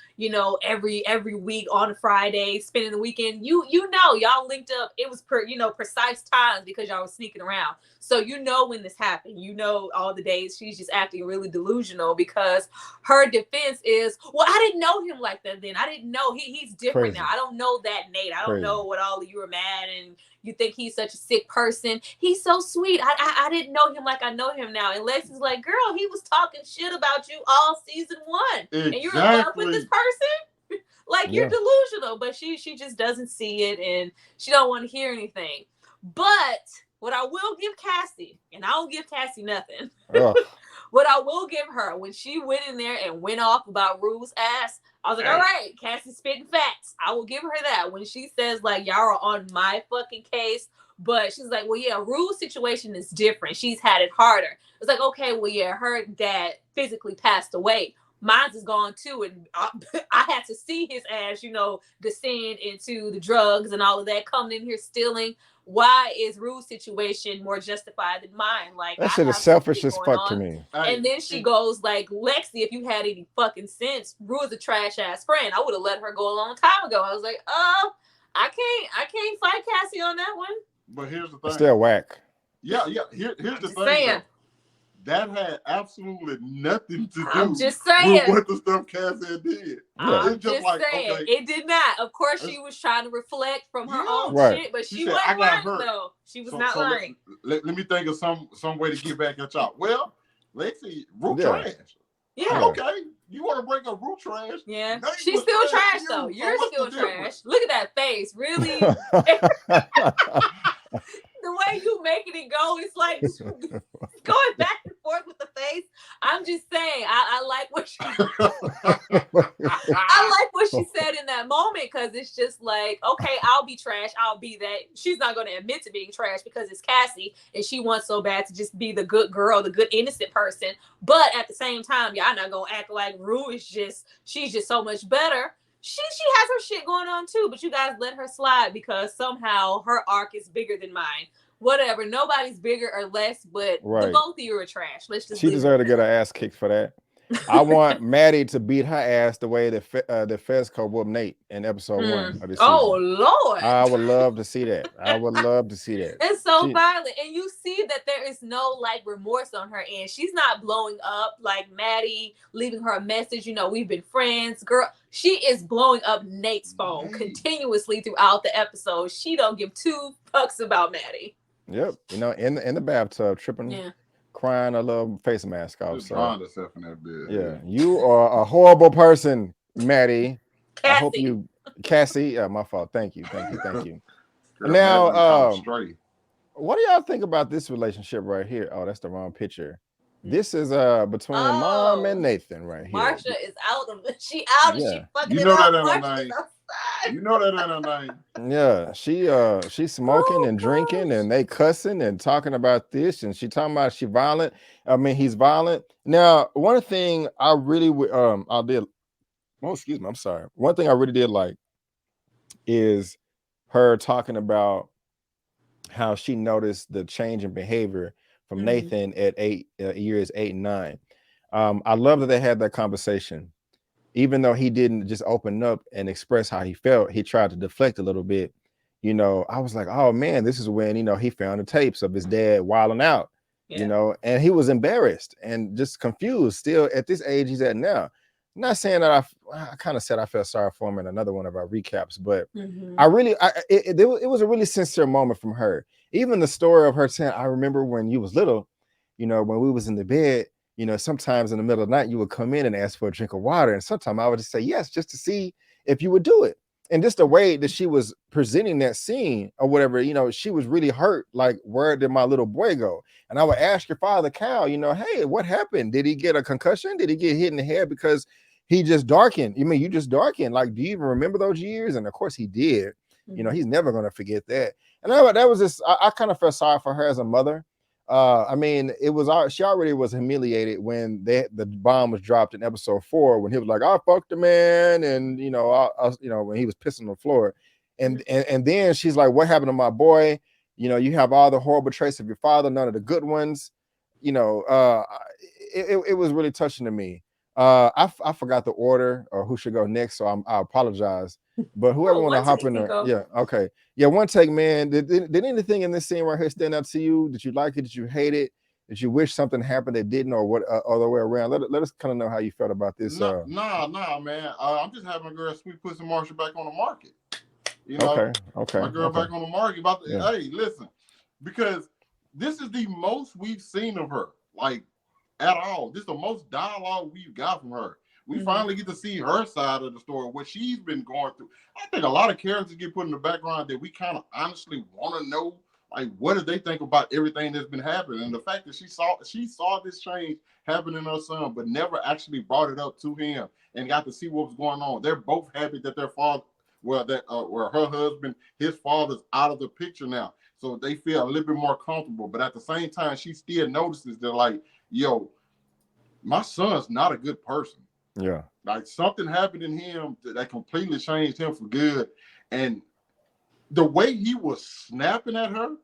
every week on a Friday, spending the weekend. Y'all linked up. It was precise times because y'all was sneaking around. So when this happened. All the days she's just acting really delusional because her defense is, well, I didn't know him like that then. I didn't know he's different now. I don't know that Nate. I don't know what all of you are mad and you think he's such a sick person. He's so sweet. I didn't know him like I know him now. And Lexi's like, girl, he was talking shit about you all season 1. Exactly. And you're in love with this person? Like, you're delusional. But she just doesn't see it and she don't want to hear anything. But what I will give Cassie, and I don't give Cassie nothing. What I will give her, when she went in there and went off about Rue's ass, I was like, all right, Cassie's spitting facts. I will give her that. When she says, like, y'all are on my fucking case, but she's like, well, yeah, Rue's situation is different. She's had it harder. It's like, okay, well, yeah, her dad physically passed away. Mine's is gone too, and I had to see his ass, descend into the drugs and all of that, coming in here stealing. Why is Rue's situation more justified than mine? Like, that shit is selfish as fuck to me. And then she goes like, Lexi, if you had any fucking sense, Rue is a trash ass friend. I would have let her go a long time ago. I was like, I can't fight Cassie on that one. But here's the thing. Still whack. Yeah. Here's the thing. That had absolutely nothing to do with what the stuff Cassie did. I'm just saying. Okay. It did not. Of course, she was trying to reflect from her own shit, but she wasn't lying, though. She was not lying. Let me think of some way to get back at y'all. Well, Lexi, Rue trash. Yeah. Okay. You want to bring up Rue trash? Yeah. She's still trash, though. You're still trash. Look at that face. Really? The way you making it go, it's like going back and forth with the face. I'm just saying, I like what she I like what she said in that moment, because it's just like, okay, I'll be trash, I'll be that. She's not going to admit to being trash because it's Cassie and she wants so bad to just be the good girl, the good innocent person. But at the same time, y'all not gonna act like Rue is she's just so much better. She has her shit going on too, but you guys let her slide because somehow her arc is bigger than mine. Whatever, nobody's bigger or less, but the both of you are trash. Let's just. She deserved to get her ass kicked for that. I want Maddie to beat her ass the way that the Fezco whooped Nate in episode 1 of this season. Oh Lord. I would love to see that. I would love to see that. It's so violent. And you see that there is no like remorse on her end. She's not blowing up like Maddie, leaving her a message, you know, we've been friends. Girl, she is blowing up Nate's phone continuously throughout the episode. She don't give 2 fucks about Maddie. Yep. You know, in the bathtub, tripping, crying a little face mask off. Just drawing herself in that bed. Yeah. You are a horrible person, Maddie. Cassie. I hope you Cassie. My fault. Thank you. Girl, now what do y'all think about this relationship right here? Oh, that's the wrong picture. This is between Mom and Nathan right here. Marsha is out of it. She out and she fucking you know that ain't her name. You know that ain't her name. Yeah, she's smoking and drinking and they cussing and talking about this and she talking about she violent. I mean, he's violent. Now, one thing I really excuse me, I'm sorry. One thing I really did like is her talking about how she noticed the change in behavior from Nathan at years 8 and 9. I love that they had that conversation. Even though he didn't just open up and express how he felt, he tried to deflect a little bit. You know, I was like, oh man, this is when, you know, he found the tapes of his dad wilding out, you know, and he was embarrassed and just confused still at this age he's at now. I'm not saying that I kind of said I felt sorry for him in another one of our recaps, but it was a really sincere moment from her. Even the story of her saying, I remember when you was little, you know, when we was in the bed, you know, sometimes in the middle of the night, you would come in and ask for a drink of water. And sometimes I would just say yes, just to see if you would do it. And just the way that she was presenting that scene or whatever, you know, she was really hurt. Like, where did my little boy go? And I would ask your father, Cal, you know, hey, what happened? Did he get a concussion? Did he get hit in the head because he just darkened? You mean, you just darkened? Like, do you even remember those years? And of course he did. You know, he's never going to forget that. And that was just, I kind of felt sorry for her as a mother. I mean, she already was humiliated when the bomb was dropped in episode 4 when he was like, I fucked the man, and you know, when he was pissing on the floor, and then she's like, what happened to my boy? You know, you have all the horrible traits of your father, none of the good ones. You know, it was really touching to me. I forgot the order or who should go next, so I apologize. But whoever want to hop in there, okay. Yeah, one take, man. Did anything in this scene right here stand out to you? Did you like it? Did you hate it? Did you wish something happened that didn't, or what other way around? Let us kind of know how you felt about this. Nah, man. I'm just having a girl sweet pussy Marsha back on the market. You know, okay. My girl back on the market. Hey, listen, because this is the most we've seen of her, like at all. This is the most dialogue we've got from her. We finally get to see her side of the story, what she's been going through. I think a lot of characters get put in the background that we kind of honestly want to know, like, what do they think about everything that's been happening? And the fact that she saw this change happen in her son, but never actually brought it up to him and got to see what was going on. They're both happy that their father, where her husband, his father's out of the picture now. So they feel a little bit more comfortable. But at the same time, she still notices that, like, yo, my son's not a good person. Yeah, like something happened in him that completely changed him for good, and the way he was snapping at her,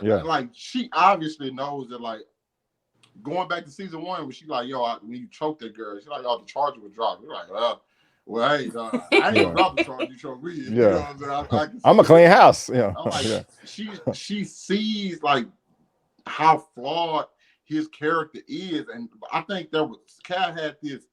like she obviously knows that. Like going back to season 1, when she like, yo, when you choked that girl, she's like, oh, the charger was dropped. You're like, well, hey, I ain't gonna drop the charge. You choked me. You know what I'm saying? I'm a clean house. Yeah, like, she sees like how flawed his character is, and I think Cal had this.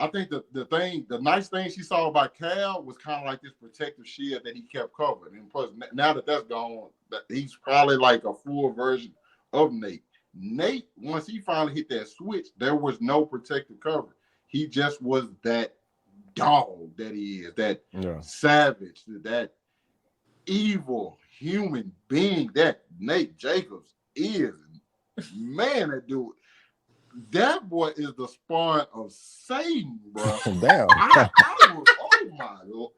I think the nice thing she saw about Cal was kind of like this protective shield that he kept covered. And plus, now that that's gone, he's probably like a full version of Nate. Nate, once he finally hit that switch, there was no protective cover. He just was that dog that he is, that savage, that evil human being that Nate Jacobs is. Man, that dude. That boy is the spawn of Satan, bro. Damn. Oh my Lord.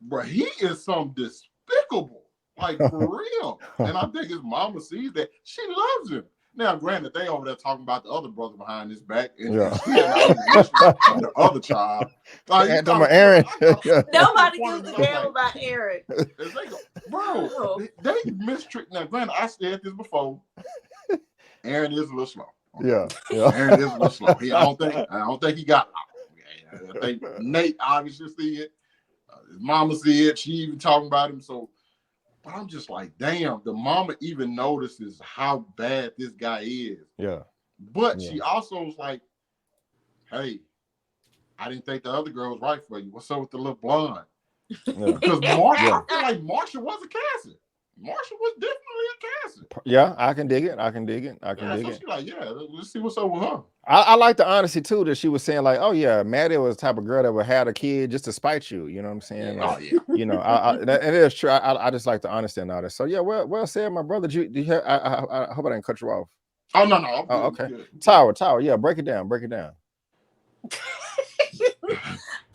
Bro, he is some despicable. Like, for real. And I think his mama sees that. She loves him. Now, granted, they over there talking about the other brother behind his back. And the other child. Like, Aaron. Nobody gives a damn about Aaron. Bro, they mistreat. Now, granted, I said this before. Aaron is a little slow. Yeah, yeah. Aaron is a little slow. I don't think he got out. I think Nate obviously see it. His mama see it. She even talking about him. So, but I'm just like, damn, the mama even notices how bad this guy is. Yeah. But she also was like, hey, I didn't think the other girl was right for you. What's up with the little blonde? Yeah. Because Marsha, I feel like Marsha was a Cassie. Marsha was definitely a Cassie. Yeah, I can dig it. I can dig it. She's like, yeah, let's see what's up with her. I like the honesty too that she was saying, like, oh yeah, Maddie was the type of girl that would have a kid just to spite you. You know what I'm saying? Like, you know, and it is true. I just like the honesty and all that. So yeah, well said, my brother. Did you hear, I hope I didn't cut you off. Oh no. Oh, okay. Tower. Yeah, break it down.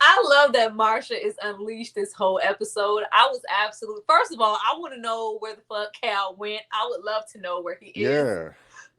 I love that Marsha is unleashed this whole episode. I was absolutely, first of all, I want to know where the fuck Cal went. I would love to know where he is. Yeah.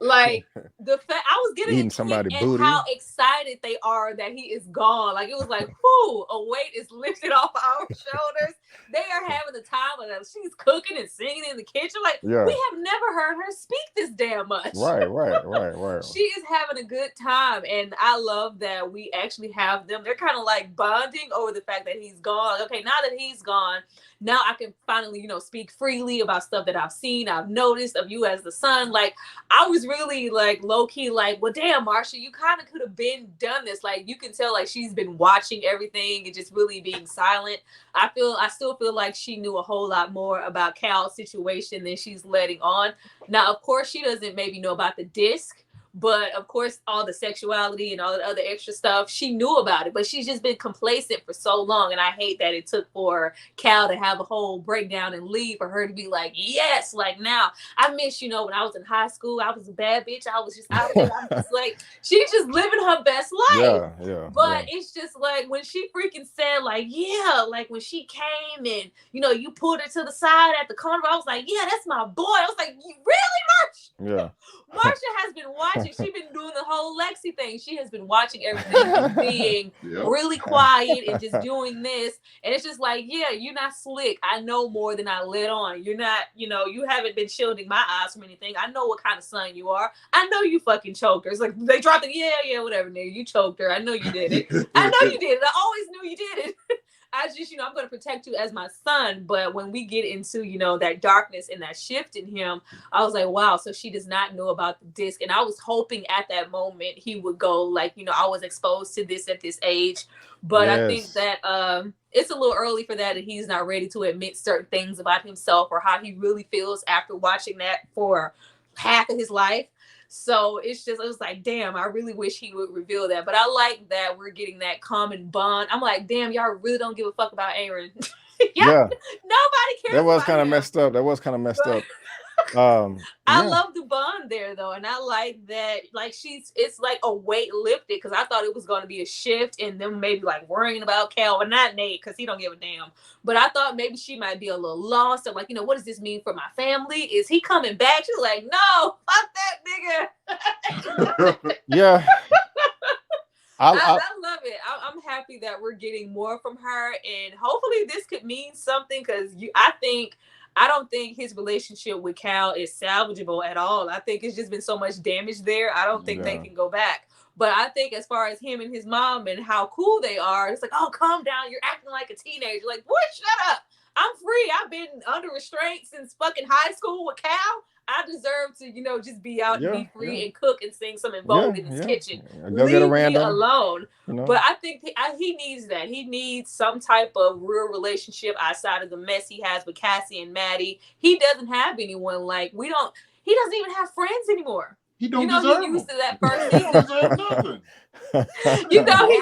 Like the fact I was getting somebody and how excited they are that he is gone. Like it was like, whoo, a weight is lifted off our shoulders. They are having the time of them. She's cooking and singing in the kitchen. Like we have never heard her speak this damn much. Right. She is having a good time, and I love that we actually have them. They're kind of like bonding over the fact that he's gone. Like, okay, now that he's gone, now I can finally, you know, speak freely about stuff that I've seen, I've noticed of you as the son. Like I was really like low key, like, well, damn, Marsha, you kind of could have been done this. Like you can tell, like she's been watching everything and just really being silent. I still feel like she knew a whole lot more about Cal's situation than she's letting on. Now, of course, she doesn't maybe know about the disc. But of course, all the sexuality and all the other extra stuff, she knew about it, but she's just been complacent for so long. And I hate that it took for Cal to have a whole breakdown and leave for her to be like, yes, like now I miss, you know, when I was in high school, I was a bad bitch. I was just out there. I'm just like, she's just living her best life. But it's just like when she freaking said like, yeah, like when she came and, you know, you pulled her to the side at the corner. I was like, yeah, that's my boy. I was like, really, Marsha? Yeah. Marsha has been watching. She's been doing the whole Lexi thing. She has been watching everything, being really quiet and just doing this. And it's just like, yeah, you're not slick. I know more than I let on. You're not, you know, you haven't been shielding my eyes from anything. I know what kind of son you are. I know you fucking choked her. It's like they dropped it. Yeah, whatever, nigga. You choked her. I know you did it. I know you did it. I always knew you did it. I just, you know, I'm going to protect you as my son. But when we get into, you know, that darkness and that shift in him, I was like, wow, so she does not know about the disc. And I was hoping at that moment he would go like, you know, I was exposed to this at this age. But I think that it's a little early for that. And he's not ready to admit certain things about himself or how he really feels after watching that for half of his life. So it was like, damn, I really wish he would reveal that. But I like that we're getting that common bond. I'm like, damn, y'all really don't give a fuck about Aaron. Nobody cares. That was kind of messed up. I love the bond there though, and I like that. Like it's like a weight lifted because I thought it was going to be a shift and them maybe like worrying about Cal, but not Nate because he don't give a damn. But I thought maybe she might be a little lost. I'm like, you know, what does this mean for my family? Is he coming back? She's like, no, fuck that nigga. Yeah. I love it. I'm happy that we're getting more from her, and hopefully this could mean something because I don't think his relationship with Cal is salvageable at all. I think it's just been so much damage there. I don't think they can go back. But I think as far as him and his mom and how cool they are, it's like, oh, calm down. You're acting like a teenager. Like, boy, shut up. I'm free. I've been under restraint since fucking high school with Cal. I deserve to, you know, just be out and be free and cook and sing some involved in his kitchen. Leave me alone. You know? But I think he needs that. He needs some type of real relationship outside of the mess he has with Cassie and Maddie. He doesn't have anyone like he doesn't even have friends anymore. He don't deserve he used to that first season. You know, he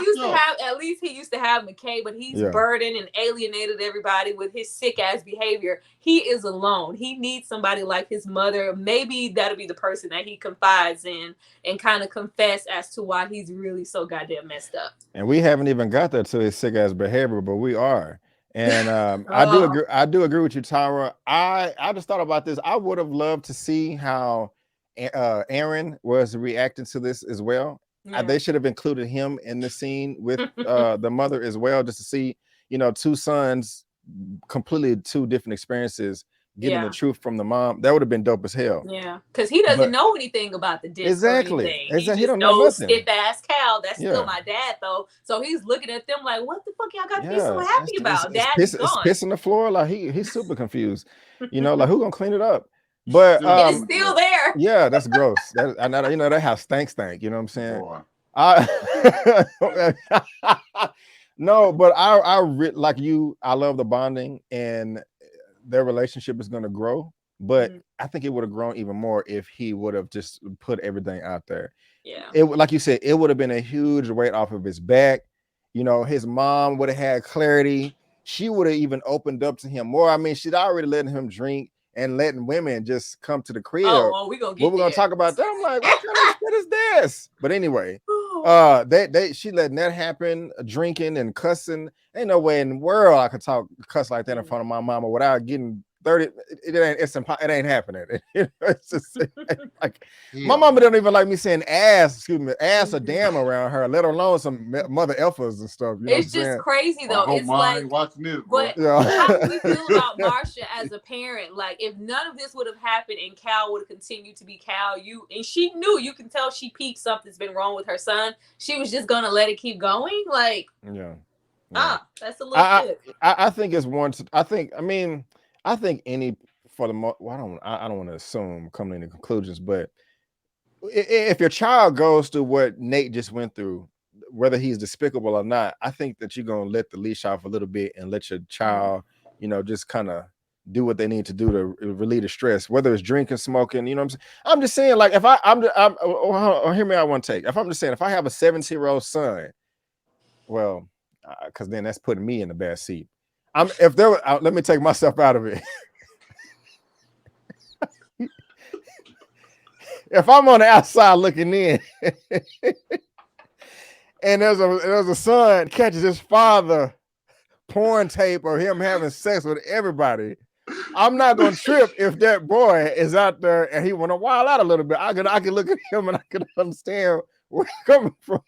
used to have McKay, but he's burdened and alienated everybody with his sick ass behavior. He is alone. He needs somebody like his mother. Maybe that'll be the person that he confides in and kind of confess as to why he's really so goddamn messed up. And we haven't even got there to his sick ass behavior, but we are. And I do agree with you, Tyra. I just thought about this. I would have loved to see how Aaron was reacting to this as well. They should have included him in the scene with the mother as well, just to see, you know, two sons, completely two different experiences getting the truth from the mom. That would have been dope as hell. Yeah, because he doesn't know anything about the disc or anything. He just knows stiff ass Cal. That's still my dad though. So he's looking at them like, what the fuck y'all got to be so happy about? Dad is gone. It's pissing the floor. Like he's super confused. You know, like who gonna clean it up? But it's still there. Yeah, that's gross. I know, you know, that house stank. You know what I'm saying? No, but I like you. I love the bonding, and their relationship is going to grow. But I think it would have grown even more if he would have just put everything out there. Yeah, it like you said, it would have been a huge weight off of his back. You know, his mom would have had clarity. She would have even opened up to him more. I mean, she'd already letting him drink and letting women just come to the crib. We're gonna talk about that. I'm like, what kind of shit is this? But anyway, she letting that happen, drinking and cussing. Ain't no way in the world I could cuss like that in front of my mama without getting 30. It ain't happening. It's just like my mama don't even like me saying ass or damn around her, let alone some mother effers and stuff. You know it's just crazy though. It's like watching this, but how do we feel about Marsha as a parent? Like if none of this would have happened and Cal would have continued to be Cal, she knew, you can tell she peeped something's been wrong with her son. She was just gonna let it keep going. Like that's a little shit. I think it's one. I think any for the most. Well, I don't want to assume coming to conclusions, but if your child goes through what Nate just went through, whether he's despicable or not, I think that you're gonna let the leash off a little bit and let your child, you know, just kind of do what they need to do to relieve the stress, whether it's drinking, smoking. You know what I'm saying? I'm just saying, like, if hear me out one take. If I'm just saying, if I have a 17-year-old son, well, because then that's putting me in the bad seat. Let me take myself out of it. If I'm on the outside looking in, and there's a son catches his father porn tape or him having sex with everybody, I'm not gonna trip if that boy is out there and he want to wild out a little bit. I can look at him and I can understand where he's coming from.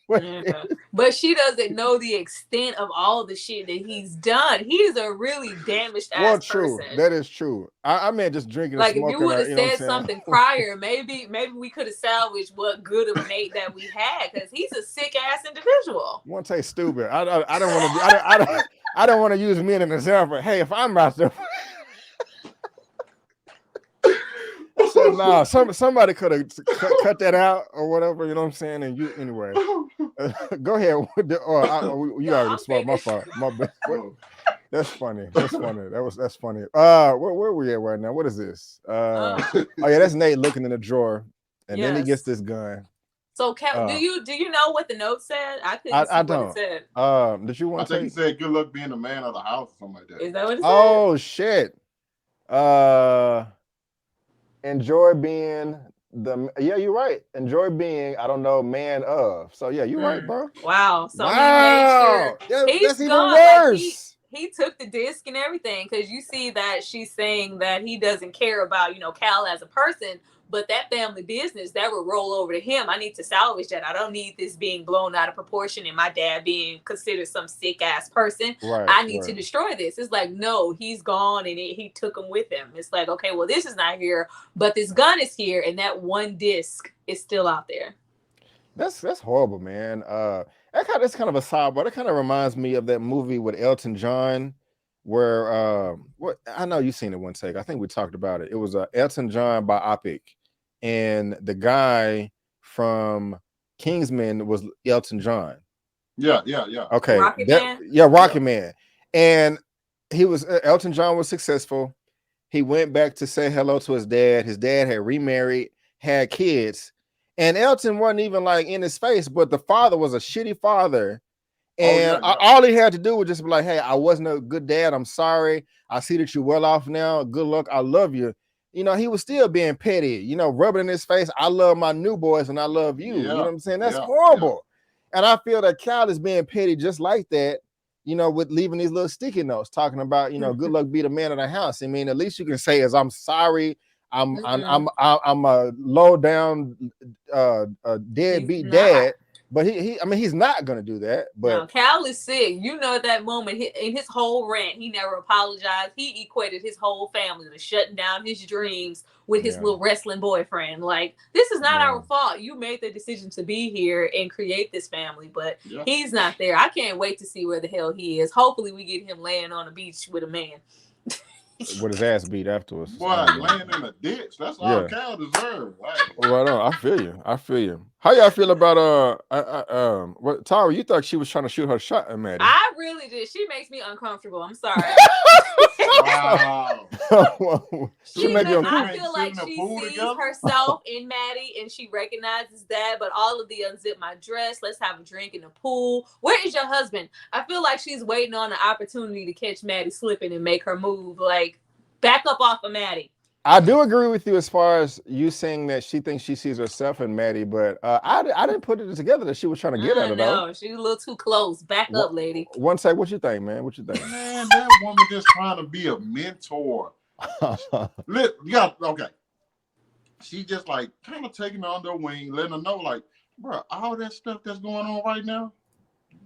But she doesn't know the extent of all the shit that he's done. He's a really damaged ass person. That is true. I meant just drinking. Like if you would have said something prior, maybe we could have salvaged what good of Nate that we had, because he's a sick ass individual. Won't say stupid. I don't want to. I don't want to use me as an example. Hey, if I'm out there. So nah, somebody could have cut that out or whatever, you know what I'm saying? And you anyway, go ahead. You already spoke. My fault. My bad. That's funny. That's funny. That's funny. Where we at right now? What is this? Oh yeah, that's Nate looking in the drawer, and then he gets this gun. So, do you know what the note said? I couldn't see what it said. Did you want to? I think he said, "Good luck being the man of the house," or something like that. Is that what it said? Oh shit. Enjoy being you're right. Enjoy being, I don't know, man of. So yeah, you're right, bro. Wow. So he made sure that's even worse. Like he took the disc and everything, because you see that she's saying that he doesn't care about, Cal as a person, but that family business that would roll over to him. I need to salvage that. I don't need this being blown out of proportion and my dad being considered some sick ass person. Right, I need to destroy this. It's like, no, he's gone and he took him with him. It's like, okay, well, this is not here, but this gun is here, and that one disc is still out there. That's horrible, man. That's kind of a sidebar. That kind of reminds me of that movie with Elton John, where I know you've seen it one take. I think we talked about it. It was a Elton John biopic. And the guy from Kingsman was Elton John. Yeah. Okay. Rocket Man. And he was Elton John was successful. He went back to say hello to his dad. His dad had remarried, had kids, and Elton wasn't even like in his face, but the father was a shitty father. And all he had to do was just be like, "Hey, I wasn't a good dad. I'm sorry. I see that you're well off now. Good luck. I love you." He was still being petty, rubbing in his face. I love my new boys and I love you. You know what I'm saying? That's horrible. Yeah. And I feel that Cal is being petty just like that, with leaving these little sticky notes talking about, good luck be the man of the house. I mean, at least you can say is I'm sorry. I'm a low down deadbeat dad, But I mean, he's not gonna do that. But no, Cal is sick. You know, at that moment, in his whole rant, he never apologized. He equated his whole family to shutting down his dreams with his little wrestling boyfriend. Like, this is not our fault. You made the decision to be here and create this family, but he's not there. I can't wait to see where the hell he is. Hopefully, we get him laying on the beach with a man. With his ass beat afterwards. Boy, laying in a ditch. That's all Cal deserves. Right on. I feel you. How y'all feel about what Tara, you thought she was trying to shoot her shot at Maddie? I really did. She makes me uncomfortable. I'm sorry. Wow. I feel like she sees herself in Maddie and she recognizes that, but all of the unzip my dress, let's have a drink in the pool. Where is your husband? I feel like she's waiting on an opportunity to catch Maddie slipping and make her move. Like, back up off of Maddie. I do agree with you as far as you saying that she thinks she sees herself in Maddie, but I didn't put it together that she was trying to get at her. No, she's a little too close. Back up, lady. One sec, what you think, man? What you think? Man, that woman just trying to be a mentor. Okay. She just like kind of taking her under her wing, letting her know, like, bro, all that stuff that's going on right now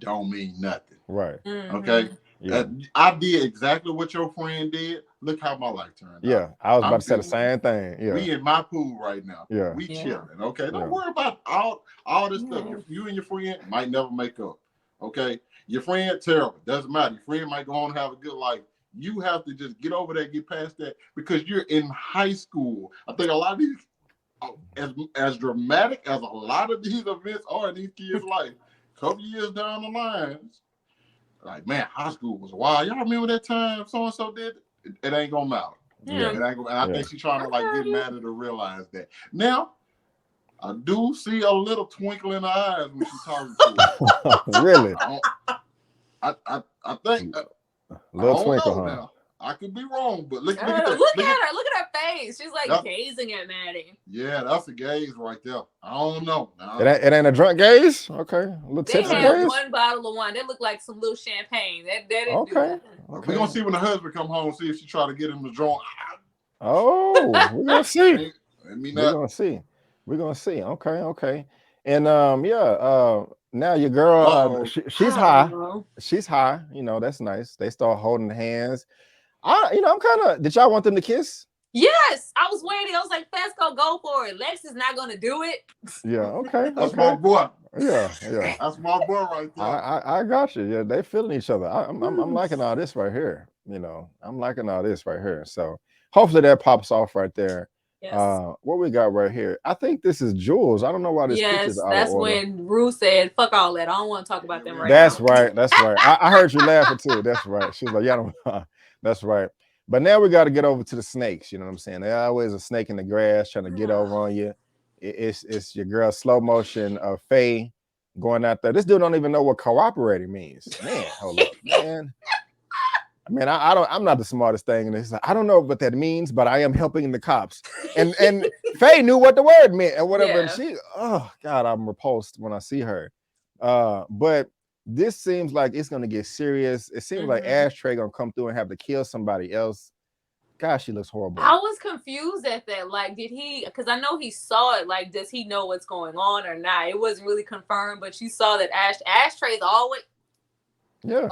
don't mean nothing. Right. Okay. Yeah. I did exactly what your friend did. Look how my life turned out. Yeah, I was about to say the same thing. Yeah, we in my pool right now. Yeah, we chilling. Okay, don't worry about all this stuff. You and your friend might never make up. Okay, your friend terrible. Doesn't matter. Your friend might go on and have a good life. You have to just get over that, get past that, because you're in high school. I think a lot of these, as dramatic as a lot of these events are in these kids' life, a couple years down the line, like, man, high school was wild. Y'all remember that time so-and-so did it? It ain't gonna matter. Yeah. It ain't gonna, and I think she's trying to like get Maddie to realize that. Now, I do see a little twinkle in her eyes when she's talking to her. Really? I think a little twinkle, huh? Now. I could be wrong, but look at her. Look at her face. She's like gazing at Maddie. Yeah, that's a gaze right there. I don't know. It ain't a drunk gaze? Okay. A little tipsy gaze? They had one bottle of wine. That looked like some little champagne. That didn't do nothing. Okay. We're going to see when the husband come home, see if she try to get him to draw. Oh, we're going to see. We're going to see. We're going to see. Okay. And, now your girl, she's high. She's high. You know, that's nice. They start holding hands. I'm kind of, did y'all want them to kiss? Yes, I was waiting. I was like, Fezco, go for it. Lex is not going to do it. Yeah, okay. That's my boy. Yeah. That's my boy right there. I got you. Yeah, they feeling each other. I'm liking all this right here. You know, I'm liking all this right here. So hopefully that pops off right there. Yes. What we got right here? I think this is Jules. I don't know why this picture's out that's of order. when Rue said, fuck all that. I don't want to talk about them right That's now. Right. That's right. I heard you laughing too. That's right. She was like, yeah, that's right. But now we got to get over to the snakes. You know what I'm saying? There's always a snake in the grass trying to get over on you. It's your girl slow motion of Faye going out there. This dude don't even know what cooperating means. Man, hold up, man. I mean, I'm not the smartest thing in this. I don't know what that means, but I am helping the cops. And Faye knew what the word meant or whatever. And she, oh God, I'm repulsed when I see her. But this seems like it's gonna get serious. It seems like Ashtray gonna come through and have to kill somebody else. Gosh, she looks horrible. I was confused at that. Like, did he? Because I know he saw it. Like, does he know what's going on or not? It wasn't really confirmed, but you saw that Ashtray's always there.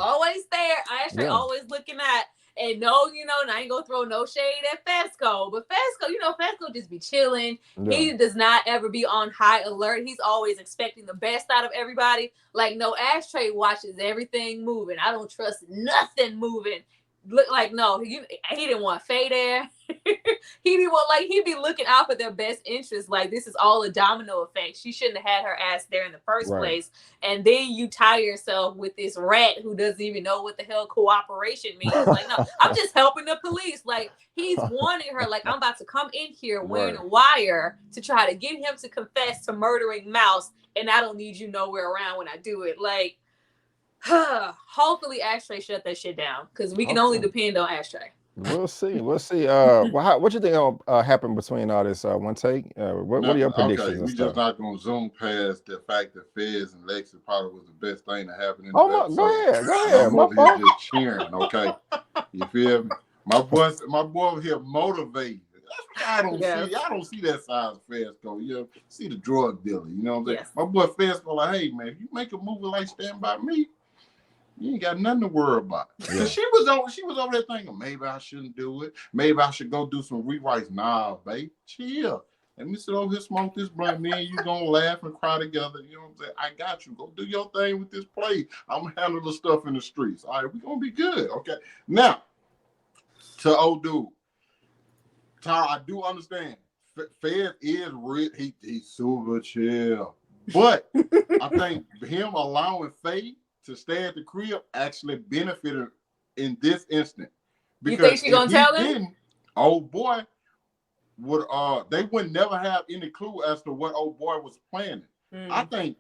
Ashtray always looking at. And no, and I ain't gonna throw no shade at Fezco, but Fezco just be chilling. Yeah. He does not ever be on high alert. He's always expecting the best out of everybody. Like, no, Ashtray watches everything moving. I don't trust nothing moving. Look like he didn't want Faye there. He didn't want he'd be looking out for their best interest. Like, this is all a domino effect. She shouldn't have had her ass there in the first place. And then you tie yourself with this rat who doesn't even know what the hell cooperation means. Like, no, I'm just helping the police. Like, he's warning her, like, I'm about to come in here wearing a wire to try to get him to confess to murdering Mouse, and I don't need you nowhere around when I do it. Like, hopefully Ashtray shut that shit down, because we can only depend on Ashtray. We'll see. What you think will happen between all this one take? What are your predictions? We just not gonna zoom past the fact that Fez and Lexi probably was the best thing to happen in the episode. Go ahead. My boy just cheering, okay? You feel me? My boy here motivated. what I don't see. I don't see that side of Fezco. You know, see the drug dealer. You know what I'm saying? Yes. My boy Fezco like, hey man, if you make a movie like Stand By Me, you ain't got nothing to worry about. Yeah. She was over there thinking, maybe I shouldn't do it. Maybe I should go do some rewrites. Nah, babe, chill. Let me sit over here, smoke this blunt. Me and you gonna laugh and cry together. You know what I'm saying? I got you. Go do your thing with this play. I'm gonna handle the stuff in the streets. All right, we're gonna be good. Okay. Now, to old dude. Tyra, I do understand. Fez is real. He's super chill. But I think him allowing Faye to stay at the crib actually benefited in this instant. Because you think she's gonna tell him? Old boy would they would never have any clue as to what old boy was planning. I think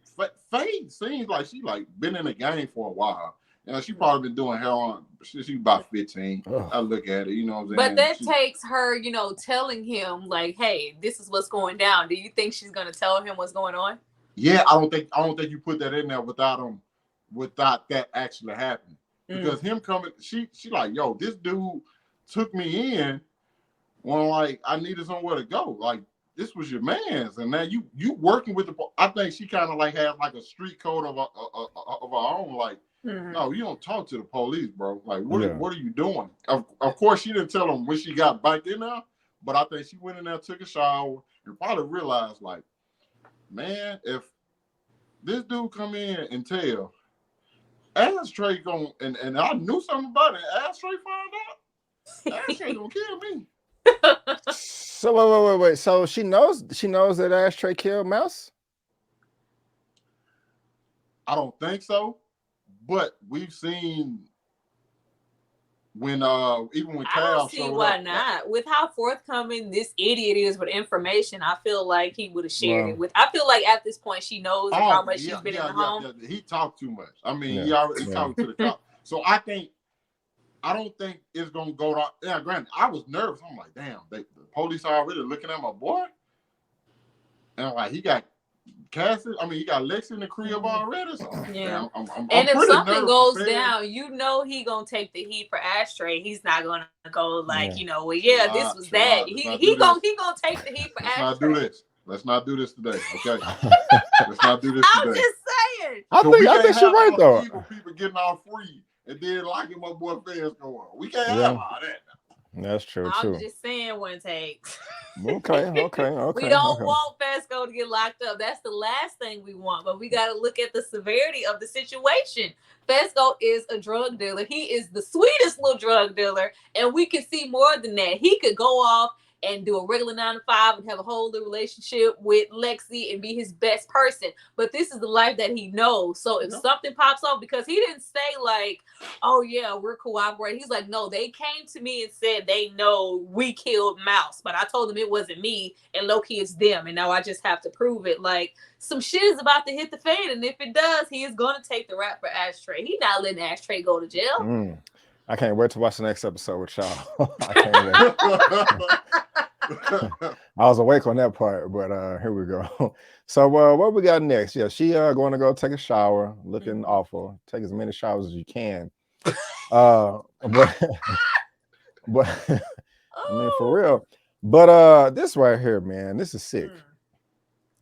Faye seems like she like been in the game for a while. You know, she probably been doing heroin since she was about 15. I look at it, you know what I'm saying? But that takes her, you know, telling him like, hey, this is what's going down. Do you think she's gonna tell him what's going on? Yeah, I don't think you put that in there without that actually happening. Because him coming, she like, yo, this dude took me in when like I needed somewhere to go. Like this was your man's, and now you working with the. I think she kind of like had like a street code of her own. Like, no, you don't talk to the police, bro. Like, what are you doing? Of course, she didn't tell him when she got back in there, but I think she went in there, took a shower, and probably realized like, man, if this dude come in and tell Ashtray and I knew something about it, Ashtray found out, Ashtray gonna kill me. So wait. So she knows that Ashtray killed Mouse? I don't think so, but we've seen when even when Cal I don't see why not. With how forthcoming this idiot is with information, I feel like he would have shared it with. I feel like at this point she knows how much she's been in the home. Yeah. He talked too much. I mean, he already talked to the cop. So I don't think it's gonna go down. Yeah, granted, I was nervous. I'm like, damn, the police are already looking at my boy, and like he got Cassie. I mean, he got Lexi in the crib already. So yeah, I'm and if something goes down, you know he gonna take the heat for Ashtray. He's not gonna go like, you know, well, this was that. He gonna take the heat for Ashtray. Let's not do this today, okay? Let's not do this today. I'm just saying. I think you're right though. Evil people getting all free and then locking my boy Fez go on. We can't have all that. That's true. I'm just saying one take. Okay. We don't want Fezco to get locked up. That's the last thing we want. But we got to look at the severity of the situation. Fezco is a drug dealer. He is the sweetest little drug dealer, and we can see more than that. He could go off and do a regular 9-to-5 and have a whole new relationship with Lexi and be his best person. But this is the life that he knows. So if something pops off, because he didn't say like, oh yeah, we're cooperating. He's like, no, they came to me and said they know we killed Mouse, but I told them it wasn't me, and low-key it's them, and now I just have to prove it. Like, some shit is about to hit the fan, and if it does, he is going to take the rap for Ashtray. He's not letting Ashtray go to jail. I can't wait to watch the next episode with y'all. I can't wait. I was awake on that part, but here we go. So what we got next? Yeah, she going to go take a shower, looking awful. Take as many showers as you can. But I mean, for real. But this right here, man, this is sick.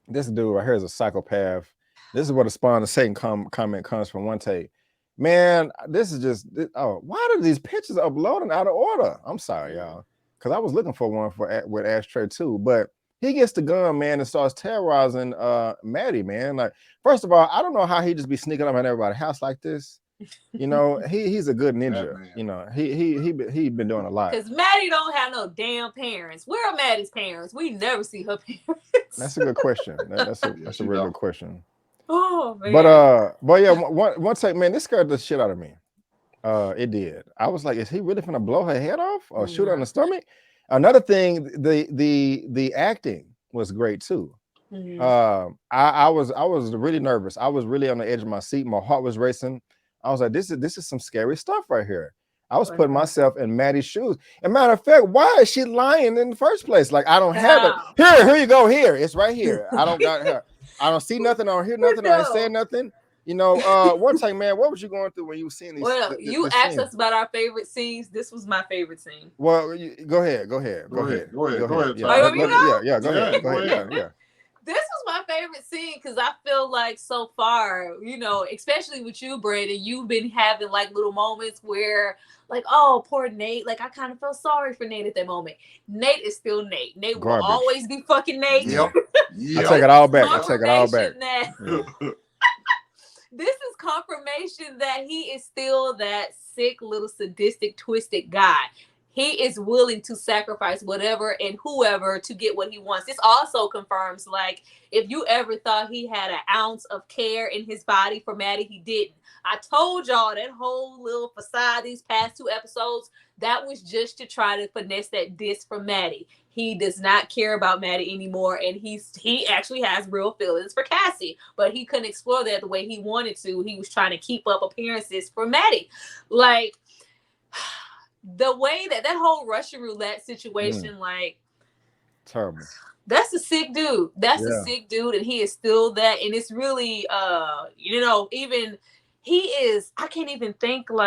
This dude right here is a psychopath. This is where the spawn of Satan comment comes from. One take. Man, this is just, why are these pictures uploading out of order? I'm sorry, y'all, because I was looking for one with Ashtray too, but he gets the gun, man, and starts terrorizing Maddie, man. Like, first of all, I don't know how he just be sneaking up at everybody's house like this. You know, he's a good ninja. You know, he been doing a lot. Because Maddie don't have no damn parents. Where are Maddie's parents? We never see her parents. That's a good question. That's a real good question. Oh man. But yeah, one take, man, this scared the shit out of me. It did. I was like, is he really gonna blow her head off or shoot her in the stomach? Another thing, the acting was great too. I was really nervous. I was really on the edge of my seat. My heart was racing. I was like, this is some scary stuff right here. I was putting myself in Maddie's shoes. As a matter of fact, why is she lying in the first place? Like, I don't have it. Here you go. Here, it's right here. I don't got her. I don't see nothing. I don't hear nothing. I ain't saying nothing. You know, one time, man, what was you going through when you were seeing these? Well, you asked us about our favorite scenes. This was my favorite scene. Well, go ahead. Go ahead. Yeah. Go ahead. Yeah. This was my favorite scene because I feel like so far, you know, especially with you, Brandon, you've been having like little moments where, like, oh, poor Nate. Like, I kind of felt sorry for Nate at that moment. Nate is still Nate. Nate will always be fucking Nate. Yep. I take it all back. This is confirmation that he is still that sick, little sadistic, twisted guy. He is willing to sacrifice whatever and whoever to get what he wants. This also confirms, like, if you ever thought he had an ounce of care in his body for Maddie, he didn't. I told y'all that whole little facade these past 2 episodes, that was just to try to finesse that diss from Maddie. He does not care about Maddie anymore, and he actually has real feelings for Cassie, but he couldn't explore that the way he wanted to. He was trying to keep up appearances for Maddie. Like, the way that whole Russian roulette situation, like, terrible. That's a sick dude. That's a sick dude, and he is still that. And it's really, you know, even he is. I can't even think of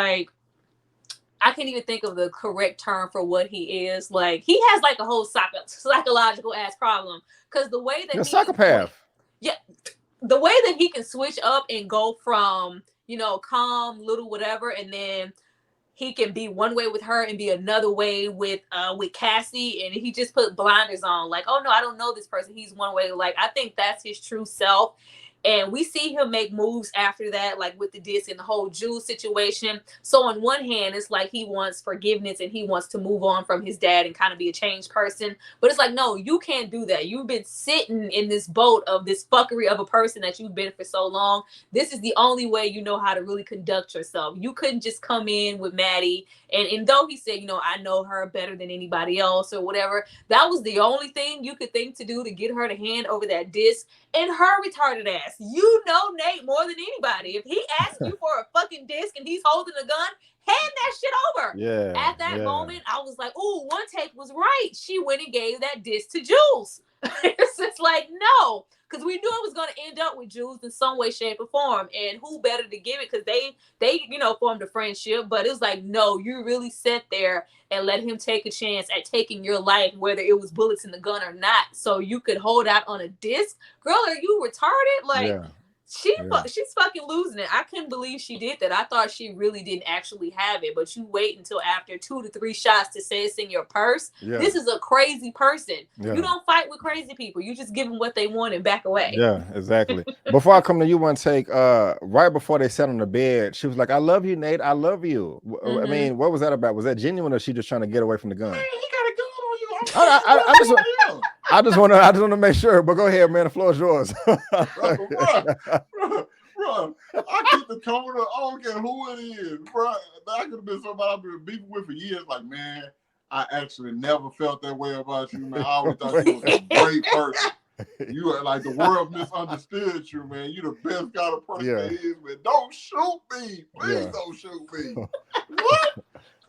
the correct term for what he is. Like, he has like a whole psychological ass problem because the way that he's a psychopath. The way that he can switch up and go from, you know, calm, little whatever, and then he can be one way with her and be another way with Cassie, and he just put blinders on, like, oh no, I don't know this person. He's one way. Like, I think that's his true self. And we see him make moves after that, like with the disc and the whole Jules situation. So on one hand, it's like he wants forgiveness and he wants to move on from his dad and kind of be a changed person. But it's like, no, you can't do that. You've been sitting in this boat of this fuckery of a person that you've been for so long. This is the only way you know how to really conduct yourself. You couldn't just come in with Maddie. And though he said, you know, I know her better than anybody else or whatever, that was the only thing you could think to do to get her to hand over that disc. And her retarded ass. You know Nate more than anybody. If he asks you for a fucking disc and he's holding a gun, hand that shit over. Yeah. At that moment, I was like, ooh, One Take was right. She went and gave that disc to Jules. It's just like, no. Because we knew it was going to end up with Jules in some way, shape, or form. And who better to give it? Because they you know, formed a friendship. But it was like, no, you really sat there and let him take a chance at taking your life, whether it was bullets in the gun or not. So you could hold out on a disc. Girl, are you retarded? Like, she's fucking losing it. I couldn't believe she did that. I thought she really didn't actually have it, but you wait until after 2 to 3 shots to say it's in your purse. This is a crazy person. You don't fight with crazy people. You just give them what they want and back away. Yeah, exactly. Before I come to you, One Take, right before they sat on the bed, she was like, I love you, Nate. I love you. I mean, what was that about? Was that genuine, or she just trying to get away from the gun? Man, he got a gun on you. I just want to make sure, but go ahead, man. The floor is yours. Bro, I keep the tone up. I don't care who it is, bro. That could have been somebody I've been beefing with for years. Like, man, I actually never felt that way about you, man. I always thought you was a great person. You are like, the world misunderstood you, man. You the best kind of person there is, man. Don't shoot me. Please don't shoot me. What?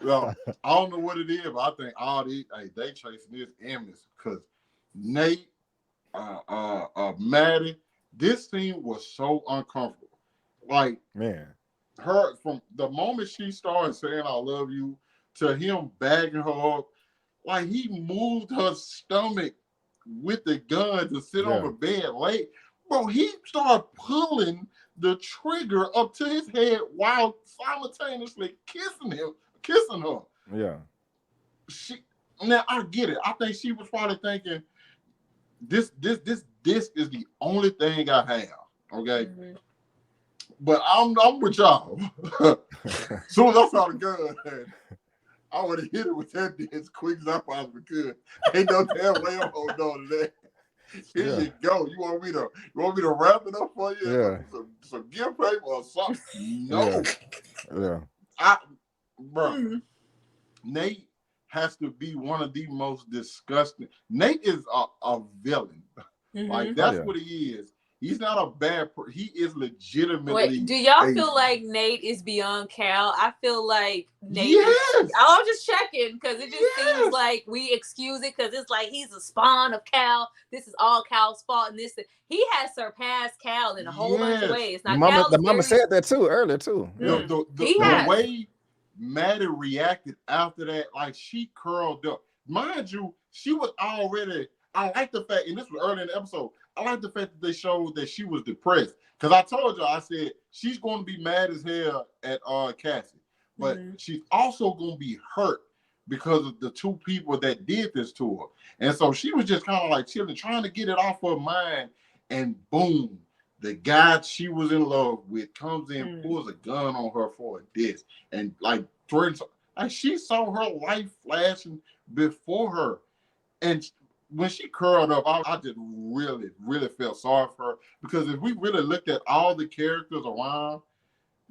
Well, I don't know what it is, but I think all these, they chasing this image because Nate, Maddie, this scene was so uncomfortable. Like, man, her, from the moment she started saying I love you to him bagging her up, like, he moved her stomach with the gun to sit on the bed late. Bro, he started pulling the trigger up to his head while simultaneously kissing her. Yeah. Now I get it. I think she was probably thinking, this is the only thing I have. Okay. Mm-hmm. But I'm with y'all. As soon as I saw the gun, I would have hit it with that as quick as I possibly could. Ain't no damn way I'm holding on to that. Here you go. You want me to wrap it up for you? Yeah. Some gift paper or something? No. Bro, Nate has to be one of the most disgusting. Nate is a villain. Mm-hmm. Like, that's what he is. He's not a bad person. He is legitimately. Wait, do y'all feel like Nate is beyond Cal? I feel like Nate. Yes. I'm just checking because it just seems like we excuse it because it's like he's a spawn of Cal. This is all Cal's fault, and he has surpassed Cal in a whole bunch of ways. Now, the mama said that too earlier too. The way Maddie reacted after that, like she curled up. Mind you, she was already. I like the fact, and this was early in the episode. I like the fact that they showed that she was depressed. Because I told you, I said she's going to be mad as hell at Cassie, but she's also going to be hurt because of the two people that did this to her. And so she was just kind of like chilling, trying to get it off her mind. And boom, the guy she was in love with comes in, pulls a gun on her for a diss, and like threatens. Like she saw her life flashing before her, and when she curled up, I just really, really felt sorry for her, because if we really looked at all the characters around,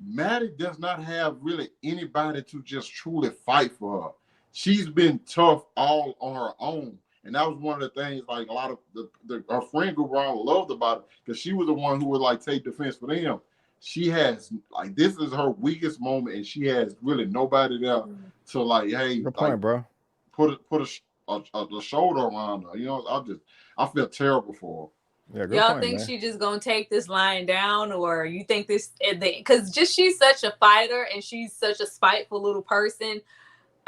Maddie does not have really anybody to just truly fight for her. She's been tough all on her own. And that was one of the things, like a lot of her friend group around loved about it, because she was the one who would like take defense for them. She has, like, this is her weakest moment, and she has really nobody there to like, hey, good point, bro. Put a shoulder around her. You know, I feel terrible for her. Yeah, y'all think she just gonna take this lying down, or you think this? Because she's such a fighter and she's such a spiteful little person.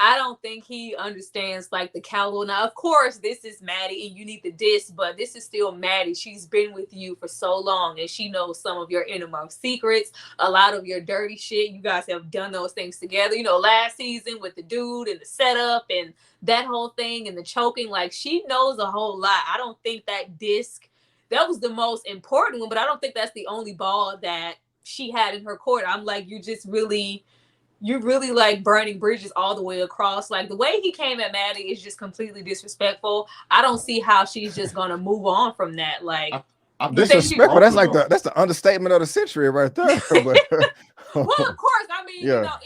I don't think he understands like the caliber. Now, of course, this is Maddie and you need the diss, but this is still Maddie. She's been with you for so long and she knows some of your innermost secrets, a lot of your dirty shit. You guys have done those things together. You know, last season with the dude and the setup and that whole thing and the choking, like she knows a whole lot. I don't think that disc, that was the most important one, but I don't think that's the only ball that she had in her court. I'm like, you're really like burning bridges all the way across. Like the way he came at Maddie is just completely disrespectful. I don't see how she's just gonna move on from that. Like disrespectful. That's the understatement of the century right there. But, well, of course, I mean, you know,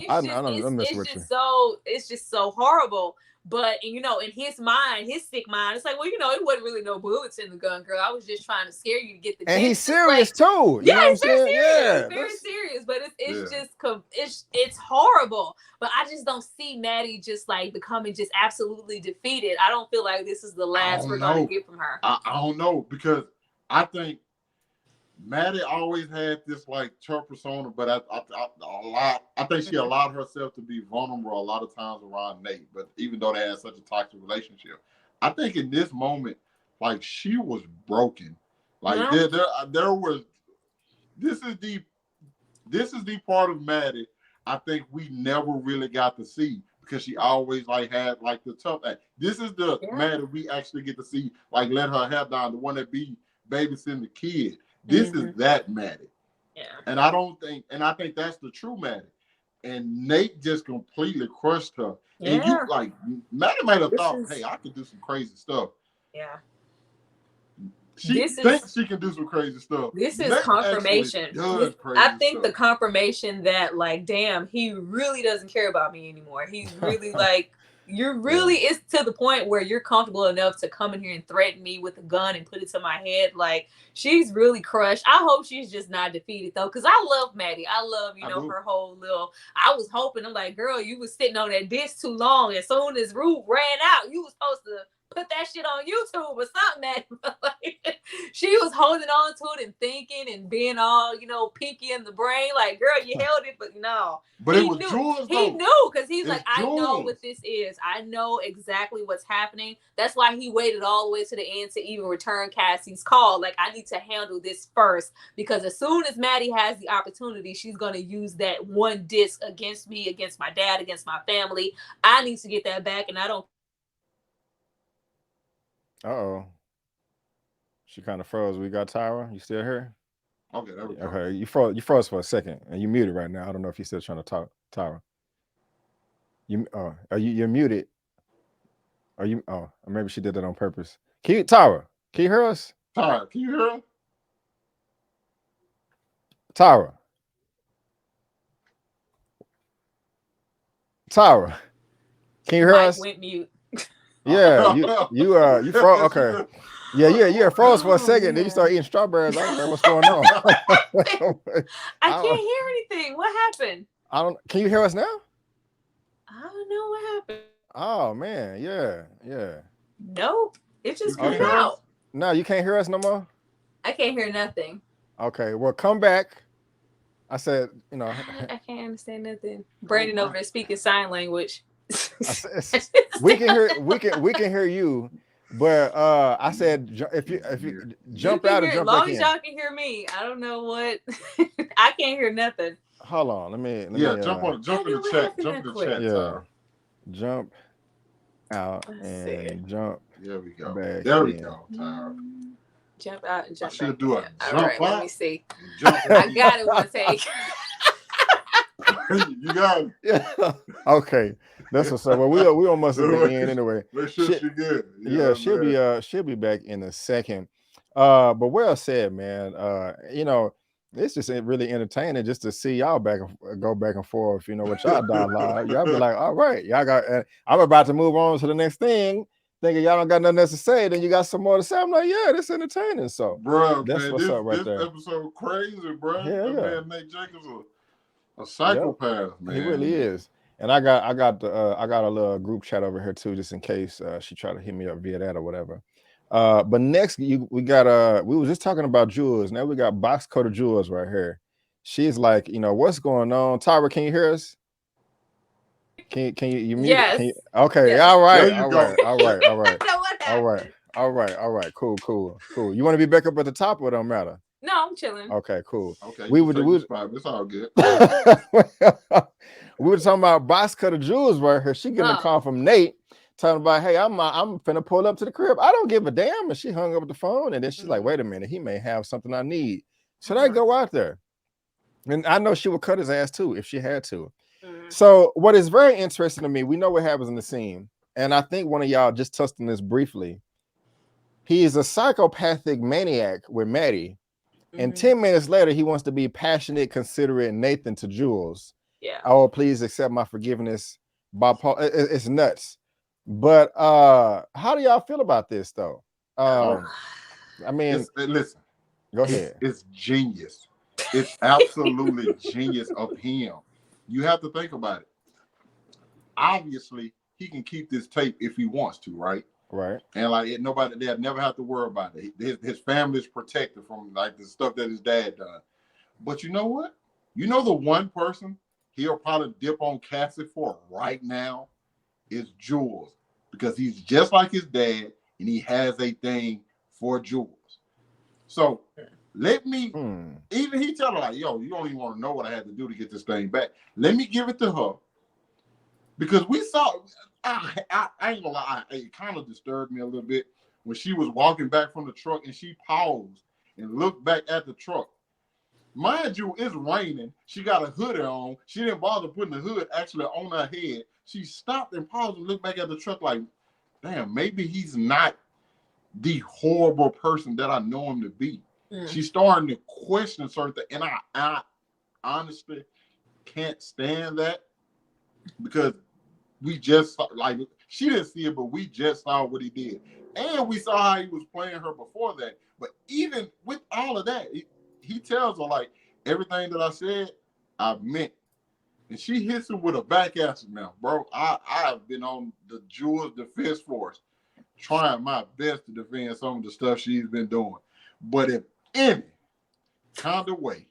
it's just so horrible. But you know, in his mind, his sick mind, it's like, well, you know, it wasn't really no bullets in the gun, girl. I was just trying to scare you to get the. And he's serious too. Yeah, he's very serious. Yeah, very serious. But it's horrible. But I just don't see Maddie just like becoming just absolutely defeated. I don't feel like this is the last we're gonna get from her. I don't know, because I think Maddie always had this like tough persona, but I think she allowed herself to be vulnerable a lot of times around Nate. But even though they had such a toxic relationship, I think in this moment, like she was broken. Like there was. This is the part of Maddie I think we never really got to see, because she always like had like the tough act. This is the Maddie we actually get to see, like let her hair down, the one that be babysitting the kid. This is that Maddie. Yeah. And I think that's the true Maddie. And Nate just completely crushed her. Yeah. And you like Maddie might have thought, hey, I could do some crazy stuff. Yeah. She thinks she can do some crazy stuff. This is confirmation. I think the confirmation that like, damn, he really doesn't care about me anymore. He's really like, it's to the point where you're comfortable enough to come in here and threaten me with a gun and put it to my head. Like, she's really crushed. I hope she's just not defeated though, because I love Maddie. I love, her whole little. I was hoping, I'm like, girl, you was sitting on that disc too long. As soon as Root ran out, you was supposed to put that shit on YouTube or something. Like, she was holding on to it and thinking and being all, pinky in the brain. Like, girl, you held it, but no. But it was Jules. He knew, because he's like, I know what this is. I know exactly what's happening. That's why he waited all the way to the end to even return Cassie's call. Like, I need to handle this first, because as soon as Maddie has the opportunity, she's going to use that one disc against me, against my dad, against my family. I need to get that back, and I don't. Uh-oh. She kind of froze. We got Tyra. You still here? Okay, there we go. Okay, you froze for a second, and you muted right now. I don't know if you're still trying to talk, Tyra. You're muted. Are you? Oh, maybe she did that on purpose. Tyra, can you hear us? Tyra, can you hear us? Tyra, can you hear us? Went mute. Yeah, you froze. Okay. Yeah, froze for a second. Then you start eating strawberries. I was like, what's going on? I can't hear anything. What happened? Can you hear us now? I don't know what happened. Oh man, yeah. Nope. It just cut out. No, you can't hear us no more? I can't hear nothing. Okay, well, come back. I said, I can't understand nothing. Brandon over there speaking sign language. we can hear you, but I said if you jump out and jump back in. As long as y'all can hear me, I don't know what. I can't hear nothing. Hold on, let me jump in the chat. Jump in the chat. Yeah, jump out and jump. There we go. There we go. Tyra. Jump out and jump. I should do a jump out. Let me see. I got it. One take. You got it. Yeah. Okay. That's what's up. Well, we almost at the end anyway. Make sure she's good. Yeah, she'll be back in a second. But well said, man. It's just really entertaining just to see y'all go back and forth. What y'all dialogue. Y'all be like, all right, y'all got. I'm about to move on to the next thing. Thinking y'all don't got nothing else to say, then you got some more to say. I'm like, yeah, this is entertaining. So, bro, that's what's up right there. This episode crazy, bro. Yeah. Man, Nate Jacobs a psychopath, man. He really is. And I got a little group chat over here too, just in case she tried to hit me up via that or whatever. But next we was just talking about Jules. Now we got box coat of Jules right here. She's like, what's going on? Tyra, can you hear us? Can you mute? Yes. Okay. Yes. All right. There you go. All right. Cool. You want to be back up at the top, or it don't matter? No, I'm chilling. Okay, cool. Okay. It's all good. We were talking about box cutter Jules right here. She getting a call from Nate talking about, hey, I'm finna pull up to the crib. I don't give a damn. And she hung up the phone, and then she's like, wait a minute, he may have something I need. Should I go out there? And I know she would cut his ass too if she had to. So what is very interesting to me, we know what happens in the scene, and I think one of y'all just touched on this briefly. He is a psychopathic maniac with Maddie, and 10 minutes later, he wants to be passionate, considerate Nathan to Jules. Yeah. Oh, please accept my forgiveness, Bob Paul. It's nuts. But how do y'all feel about this, though? I mean, listen. Go ahead. It's genius. It's absolutely genius of him. You have to think about it. Obviously, he can keep this tape if he wants to, right? Right. And they'll never have to worry about it. His family is protected from the stuff that his dad done. But you know what? You know the one person he'll probably dip on Cassie for right now is Jules, because he's just like his dad and he has a thing for Jules. So let me, even he tell her like, yo, you don't even want to know what I had to do to get this thing back. Let me give it to her. Because we saw, I ain't gonna lie, it kind of disturbed me a little bit when she was walking back from the truck and she paused and looked back at the truck. Mind you, it's raining. She got a hoodie on. She didn't bother putting the hood actually on her head. She stopped and paused and looked back at the truck like, damn, maybe he's not the horrible person that I know him to be. She's starting to question certain things. And I honestly can't stand that, because we just saw, she didn't see it, but we just saw what he did. And we saw how he was playing her before that. But even with all of that, he tells her, like, everything that I said, I meant. And she hits him with a back ass now, bro. I've been on the Jules Defense Force trying my best to defend some of the stuff she's been doing. But if any kind of way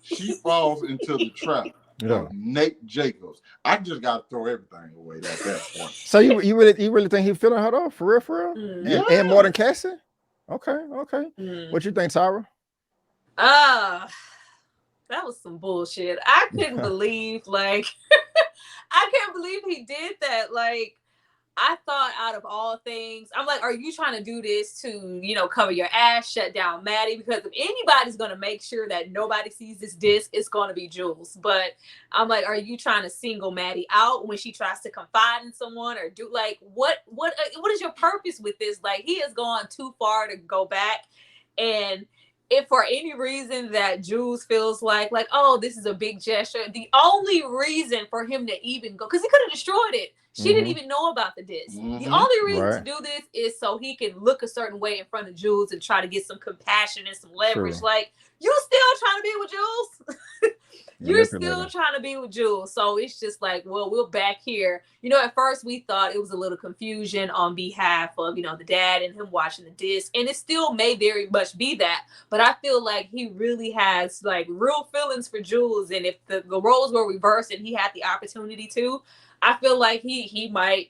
she falls into the trap of Nate Jacobs, I just got to throw everything away at that point. So you really think he's feeling her though? For real? Yeah. And more than Cassie? Okay. What you think, Tyra? That was some bullshit. I couldn't believe, I can't believe he did that. I thought, out of all things, I'm like, are you trying to do this to, cover your ass, shut down Maddie? Because if anybody's going to make sure that nobody sees this disc, it's going to be Jules. But I'm like, are you trying to single Maddie out when she tries to confide in someone, or do what is your purpose with this? He has gone too far to go back. And if for any reason that Jules feels like, oh, this is a big gesture, the only reason for him to even go, because he could have destroyed it. She didn't even know about the disc. The only reason to do this is so he can look a certain way in front of Jules and try to get some compassion and some leverage. True. Like, you still trying to be with Jules? You're still trying to be with Jules. So it's just like, well, we're back here. You know, at first we thought it was a little confusion on behalf of, you know, the dad and him watching the disc. And it still may very much be that. But I feel like he really has like real feelings for Jules. And if the roles were reversed and he had the opportunity to, I feel like he might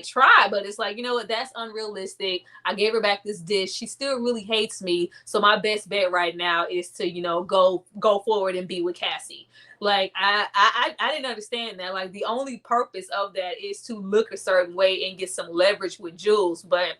try, but it's like, you know what, that's unrealistic. I gave her back this dish. She still really hates me. So my best bet right now is to, you know, go forward and be with Cassie. Like, I didn't understand that. Like, the only purpose of that is to look a certain way and get some leverage with Jules. But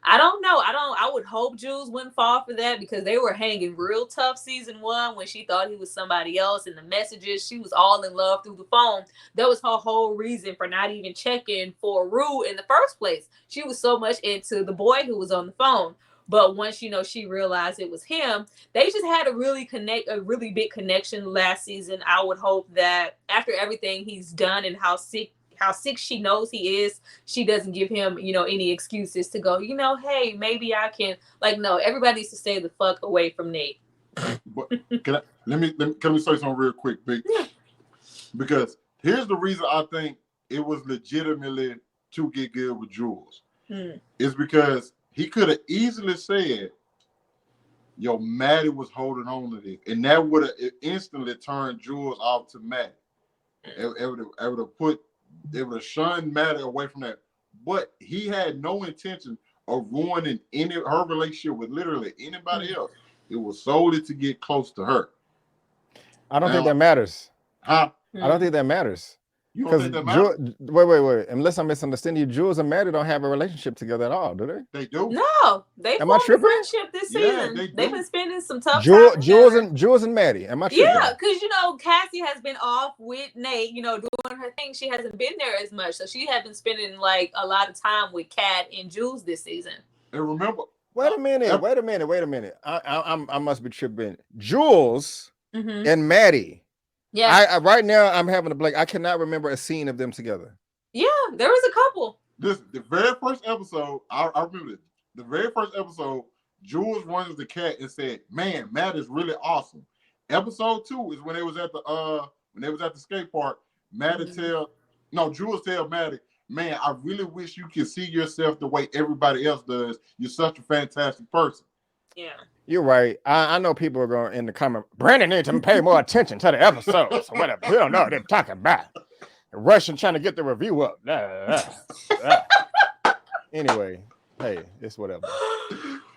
I don't know. I would hope Jules wouldn't fall for that, because they were hanging real tough season 1 when she thought he was somebody else, and the messages, she was all in love through the phone. That was her whole reason for not even checking for Rue in the first place. She was so much into the boy who was on the phone. But once, you know, she realized it was him, they just had a really big connection last season. I would hope that after everything he's done and how sick she knows he is, she doesn't give him, you know, any excuses to go, you know, hey, maybe I can. Like, no, everybody needs to stay the fuck away from Nate. But can we say something real quick, Big? Because here's the reason I think it was legitimately to get good with Jules. Is because he could have easily said, yo, Maddie was holding on to this, and that would have instantly turned Jules off to Maddie. It would have shunned Maddie away from that. But he had no intention of ruining her relationship with literally anybody else. It was solely to get close to her. I don't think that matters. Huh? I don't think that matters. You don't think that matters? Wait. Unless I'm misunderstanding you, Jules and Maddie don't have a relationship together at all, do they? They do. No, they formed a friendship this season. They've been spending some tough time Jules and Maddie. Am I tripping? Yeah, because, you know, Cassie has been off with Nate, you know, doing her thing. She hasn't been there as much. So she had been spending like a lot of time with Kat and Jules this season. And remember, wait a minute. I must be tripping. Jules and Maddie. Yeah. Right now I'm having a blank. I cannot remember a scene of them together. Yeah, there was a couple. The very first episode, I remember it. The very first episode, Jules runs the cat and said, "Man, Matt is really awesome." Episode 2 is when they was at the skate park. Jules tell Maddie, "Man, I really wish you could see yourself the way everybody else does. You're such a fantastic person." Yeah. You're right. I know people are going in the comment, Brandon needs to pay more attention to the episodes. Or whatever. We don't know what they're talking about. Russian trying to get the review up. Anyway, hey, it's whatever.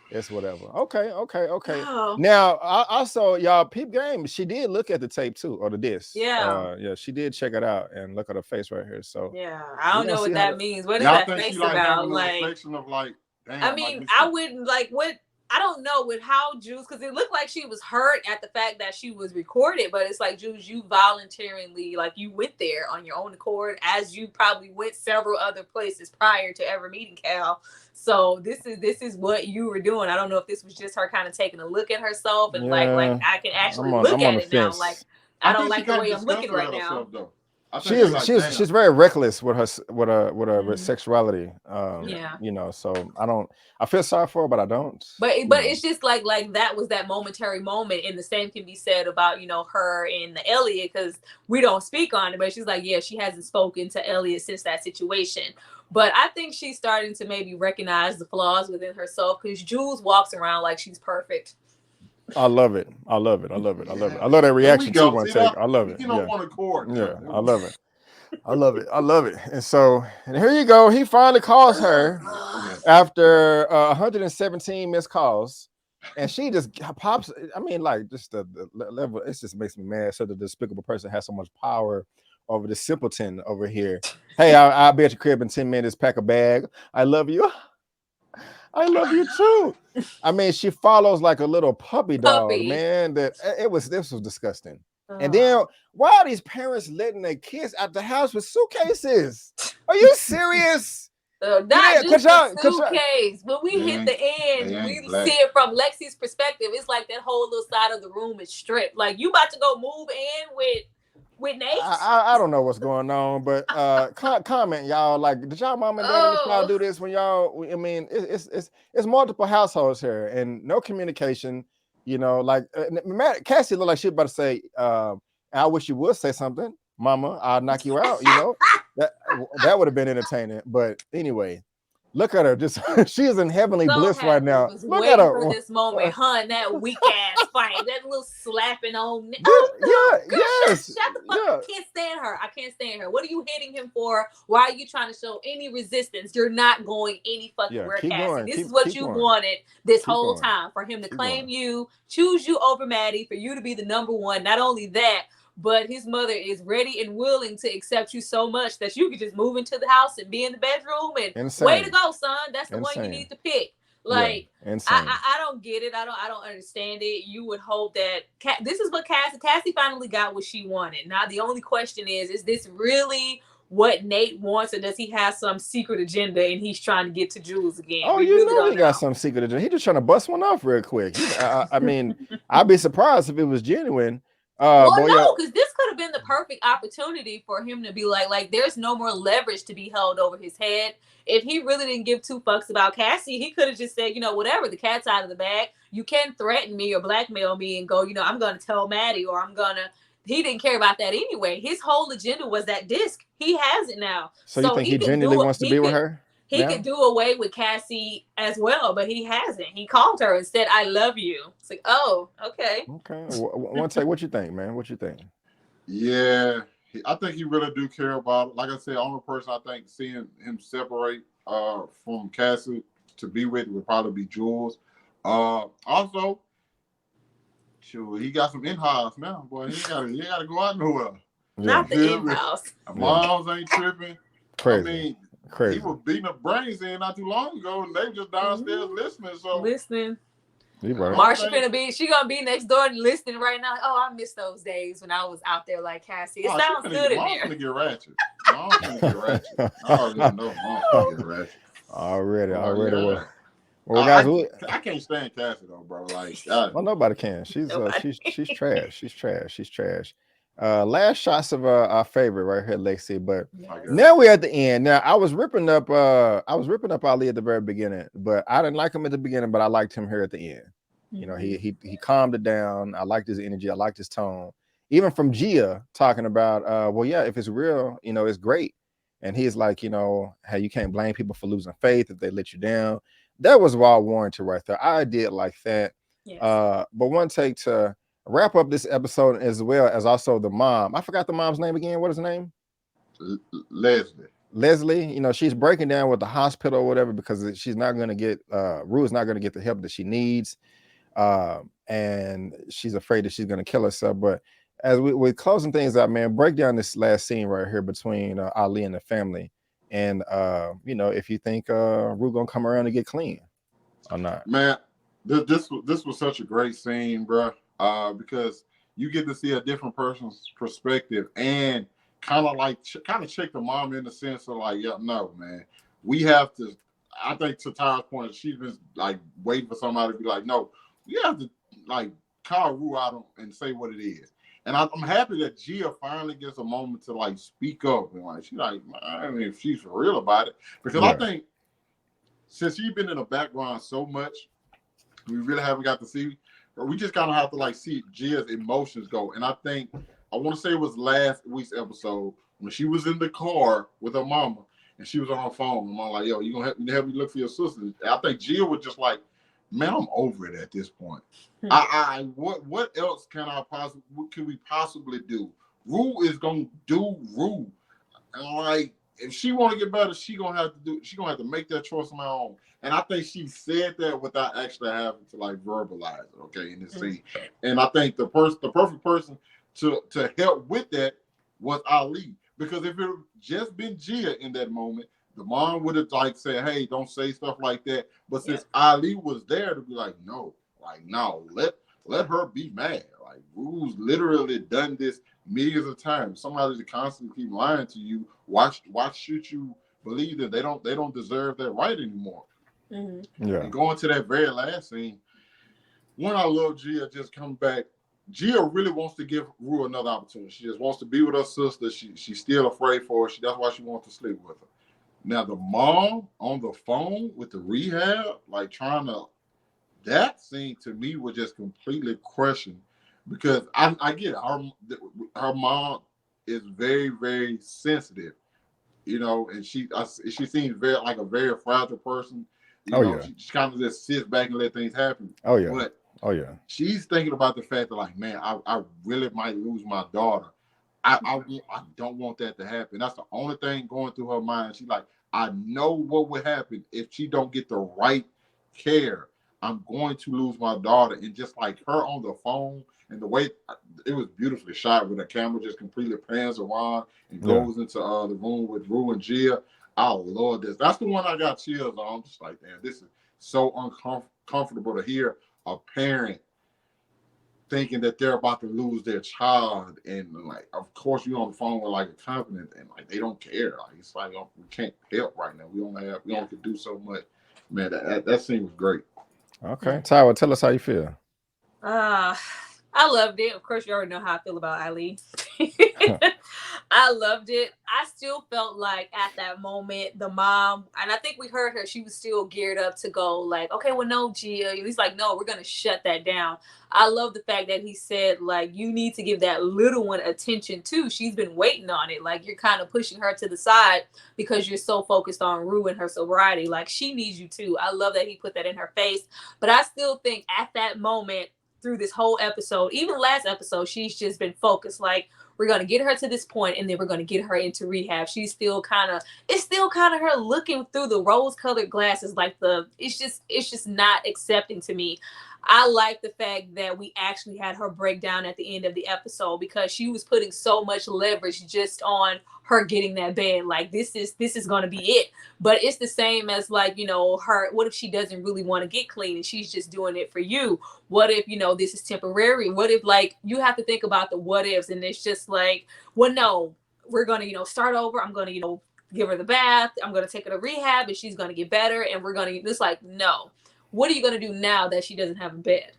It's whatever. Okay. Oh. Now, also, y'all, peep game. She did look at the tape too, or the disc. Yeah. She did check it out and look at her face right here. So yeah, I don't know what that means. What is that face about? Like, reflection of like, damn, I mean, I wouldn't like what. I don't know with how Jules, because it looked like she was hurt at the fact that she was recorded, but it's like, Jules, you voluntarily, like, you went there on your own accord, as you probably went several other places prior to ever meeting Cal. So this is what you were doing. I don't know if this was just her kind of taking a look at herself and like I can actually look at it now. Like, I don't like the way I'm looking right now. She's very reckless with her sexuality. You know, so I feel sorry for her, but I don't. But it's just like that was that momentary moment, and the same can be said about, you know, her and the Elliot, because we don't speak on it, but she's like, yeah, she hasn't spoken to Elliot since that situation. But I think she's starting to maybe recognize the flaws within herself, because Jules walks around like she's perfect. I love it. I love that reaction too. One take. I love it. You don't want to court. Yeah, I love it. And so, and here you go. He finally calls her after 117 missed calls, and she just pops. I mean, like, just the level. It just makes me mad. Such a despicable person has so much power over the simpleton over here. Hey, I'll be at your crib in 10 minutes. Pack a bag. I love you. I love you too. I mean, she follows like a little puppy dog, man. This was disgusting. And then why are these parents letting their kids out the house with suitcases? Are you serious? Not just the suitcase. When we hit the end, we see it from Lexi's perspective. It's like that whole little side of the room is stripped. Like you about to go move in with Nate. I don't know what's going on, but comment y'all. Like, did y'all mom and dad let y'all do this when y'all? I mean, it's multiple households here and no communication. You know, like Cassie looked like she was about to say, "I wish you would say something, Mama. I'll knock you out." You know, that would have been entertaining. But anyway. Look at her, just she is in heavenly bliss right now. Look at her for this moment, hun. That weak ass fight, that little slapping on. Yes. Shut the fuck up. I can't stand her. I can't stand her. What are you hitting him for? Why are you trying to show any resistance? You're not going any fucking where, Cassie. This is what you wanted this whole time, for him to claim you, choose you over Maddie, for you to be the number one. Not only that, but his mother is ready and willing to accept you so much that you can just move into the house and be in the bedroom and way to go, son. That's the one you need to pick. Like, I don't get it. I don't understand it. You would hope that this is what Cassie finally got what she wanted. Now the only question is this really what Nate wants, or does he have some secret agenda and he's trying to get to Jules again? Oh, you really know he got some secret agenda. He just trying to bust one off real quick. I mean, I'd be surprised if it was genuine. No, because this could have been the perfect opportunity for him to be like, there's no more leverage to be held over his head. If he really didn't give two fucks about Cassie, he could have just said, whatever, the cat's out of the bag. You can threaten me or blackmail me and go, I'm going to tell Maddie, or he didn't care about that anyway. His whole agenda was that disc. He has it now. So you think he genuinely wants to be with her? He could do away with Cassie as well, but he hasn't. He called her and said, "I love you." It's like, oh, okay. Okay. OneTake, what you think, man? What you think? Yeah, I think he really do care about it. Like I said, only person I think seeing him separate from Cassie to be with would probably be Jules. Also, sure, he got some in-house now, boy. He gotta go out nowhere. Not the in-house. Moms ain't tripping. Crazy. I mean, crazy. He was beating up brains in not too long ago, and they just downstairs listening. So listening. Right. Marsha gonna be next door listening right now. Oh, I miss those days when I was out there like Cassie. It sounds good in there. Mom's gonna get ratchet. Mom's gonna get ratchet. I already know mom's gonna get ratchet. Already. Yeah. Well, guys, I can't stand Cassie though, bro. Like, well, nobody can. She's trash. She's trash. Last shots of our favorite right here, Lexi. But now we're at the end. Now I was ripping up Ali at the very beginning, but I didn't like him at the beginning, but I liked him here at the end. He calmed it down. I liked his energy. I liked his tone. Even from Gia talking about, if it's real, it's great. And he's like, hey, you can't blame people for losing faith if they let you down. That was well warranted right there. I did like that. Yes. But OneTake to wrap up this episode, as well as also the mom. I forgot the mom's name again. What is her name? Leslie. She's breaking down with the hospital or whatever because she's not going to get Rue's not going to get the help that she needs, and she's afraid that she's going to kill herself. But as we're closing things out, man, break down this last scene right here between Ali and the family, and if you think Rue gonna come around and get clean or not. Man, this was such a great scene, bro. Because you get to see a different person's perspective and kind of check the mom in the sense of like, yeah, no, man, we have to. I think to Tyra's point, she's been like waiting for somebody to be like, no, you have to like call Rue out and say what it is. And I'm happy that Gia finally gets a moment to like speak up and like she's like, I mean, if she's for real about it, because I think since she's been in the background so much, we really haven't got to see. We just kind of have to like see Gia's emotions go. And I think, I want to say it was last week's episode when she was in the car with her mama and she was on her phone. And I'm like, yo, you gonna help me look for your sister? And I think Gia was just like, man, I'm over it at this point. What else can we possibly do? Rue is gonna do Rue. And like, if she want to get better, she gonna have to make that choice on her own. And I think she said that without actually having to like verbalize it, okay, in this scene. And I think the perfect person to help with that was Ali. Because if it had just been Gia in that moment, the mom would have like said, hey, don't say stuff like that. But since Ali was there to be like, no, let her be mad. Like, Rue's literally done this millions of times. Somebody to constantly keep lying to you, why should you believe that they don't deserve that right anymore. Mm-hmm. Yeah. And going to that very last scene, when I love Gia just come back. Gia really wants to give Rue another opportunity. She just wants to be with her sister. She's still afraid for her. That's why she wants to sleep with her. Now the mom on the phone with the rehab, like trying to, that scene to me was just completely crushing, because I get it. Her mom is very, very sensitive, and she seems like a very fragile person. She kind of just sits back and let things happen. Oh yeah. But oh yeah. she's thinking about the fact that, like, man, I really might lose my daughter. I don't want that to happen. That's the only thing going through her mind. She's like, I know what would happen if she don't get the right care. I'm going to lose my daughter. And just like her on the phone, and the way it was beautifully shot, with the camera just completely pans around and goes into the room with Rue and Gia. Oh Lord, that's the one I got chills on. I'm just like, damn, this is so uncomfortable to hear a parent thinking that they're about to lose their child, and like, of course, you're on the phone with like a confident, and like they don't care. Like, it's like, oh, we can't help right now. We only can do so much. Man, that scene was great. Okay, Tyra, tell us how you feel. I loved it. Of course, you already know how I feel about Eileen. I loved it. I still felt like at that moment, the mom, and I think we heard her, she was still geared up to go like, okay, well, no, Gia. He's like, no, we're going to shut that down. I love the fact that he said, like, you need to give that little one attention too. She's been waiting on it. Like, you're kind of pushing her to the side because you're so focused on Rue and her sobriety. Like, she needs you too. I love that he put that in her face. But I still think at that moment, through this whole episode, even last episode, she's just been focused. Like, we're going to get her to this point, and then we're going to get her into rehab. She's still kind of her looking through the rose-colored glasses. Like, it's just not accepting to me. I like the fact that we actually had her breakdown at the end of the episode, because she was putting so much leverage just on her getting that bed. Like, this is going to be it. But it's the same as, like, her, what if she doesn't really want to get clean and she's just doing it for you? What if, this is temporary? What if, like, you have to think about the what ifs, and it's just like, well, no, we're going to, start over. I'm going to, give her the bath. I'm going to take her to rehab and she's going to get better. And we're going to, it's like, no. What are you going to do now that she doesn't have a bed?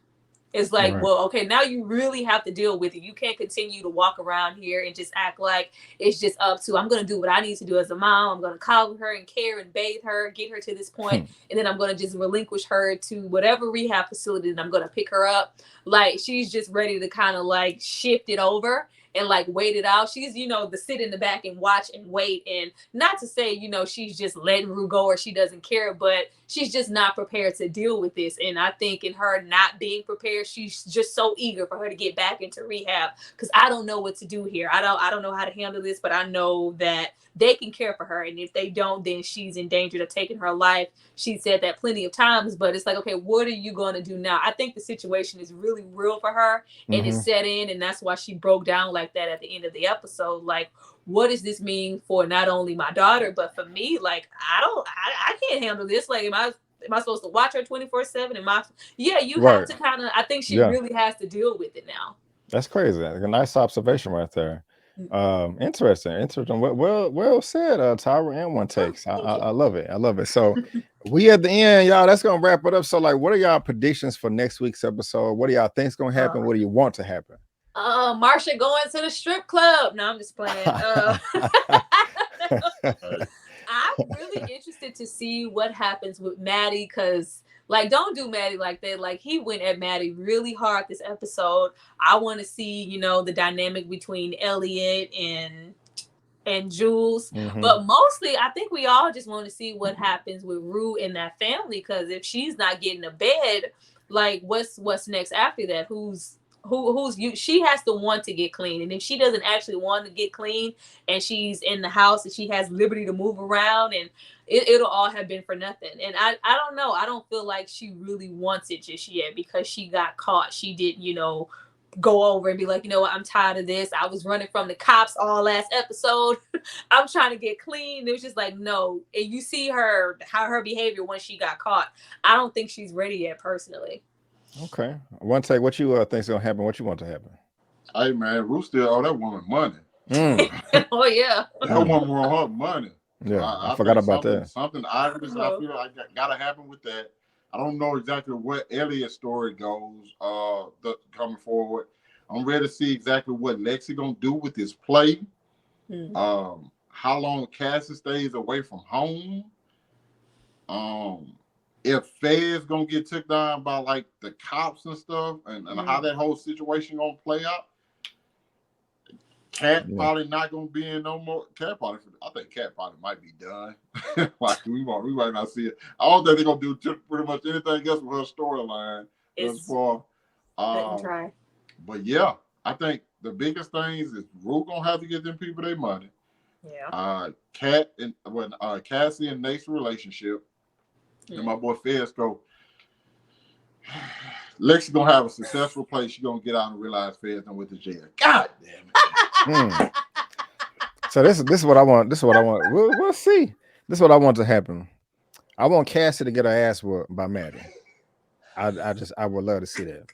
It's like, well, okay, now you really have to deal with it. You can't continue to walk around here and just act like it's just up to, I'm going to do what I need to do as a mom. I'm going to coddle her and care and bathe her, get her to this point, and then I'm going to just relinquish her to whatever rehab facility, and I'm going to pick her up. Like, she's just ready to kind of like shift it over and like wait it out. She's, to sit in the back and watch and wait. And not to say, she's just letting Rue go or she doesn't care, but she's just not prepared to deal with this. And I think in her not being prepared, she's just so eager for her to get back into rehab, because I don't know what to do here. I don't know how to handle this, but I know that they can care for her. And if they don't, then she's in danger of taking her life. She said that plenty of times, but it's like, okay, what are you going to do now? I think the situation is really real for her, and it's set in. And that's why she broke down like that at the end of the episode. Like, what does this mean for not only my daughter, but for me? Like, I can't handle this. Like, am I supposed to watch her 24/7? Have to kind of, I think she really has to deal with it now. That's crazy. A nice observation right there. Interesting. Well said, Tyra and One Takes. I love it. I love it. So we at the end, y'all, that's gonna wrap it up. So, like, what are y'all predictions for next week's episode? What do y'all think's gonna happen? What do you want to happen? Marsha going to the strip club. No, I'm just playing. I'm really interested to see what happens with Maddie, because, like, don't do Maddie like that. Like, he went at Maddie really hard this episode. I want to see, the dynamic between Elliot and Jules. But mostly, I think we all just want to see what happens with Rue and that family, because if she's not getting a bed, like, what's next after that? Who's you? She has to want to get clean, and if she doesn't actually want to get clean and she's in the house and she has liberty to move around, and it'll all have been for nothing. And I don't know, I don't feel like she really wants it just yet, because she got caught. She didn't go over and be like, what, I'm tired of this. I was running from the cops all last episode. I'm trying to get clean. It was just like, no. And you see how her behavior when she got caught. I don't think she's ready yet, personally. Okay. One Take, what you think's gonna happen? What you want to happen? Hey man, Rue still owe that woman money. Oh yeah. That woman want her money. Yeah, I forgot about that. Something obvious I feel like gotta happen with that. I don't know exactly what Elliot's story goes coming forward. I'm ready to see exactly what Lexi gonna do with this play. How long Cassie stays away from home. If Fez gonna get took down by like the cops and stuff, and how that whole situation gonna play out. Cat probably not gonna be in no more. I think Cat probably might be done. Like we might not see it. I don't think they're gonna do pretty much anything else with her storyline as far. But yeah, I think the biggest things is Rue gonna have to get them people their money. Yeah. Cassie and Nate's relationship, and my boy Fezco. Lexi gonna have a successful play. She gonna get out and realize Fez done with the jail. God damn it. So this is what I want. This is what I want. We'll see. This is what I want to happen. I want Cassie to get her ass whooped by Maddie. I would love to see that.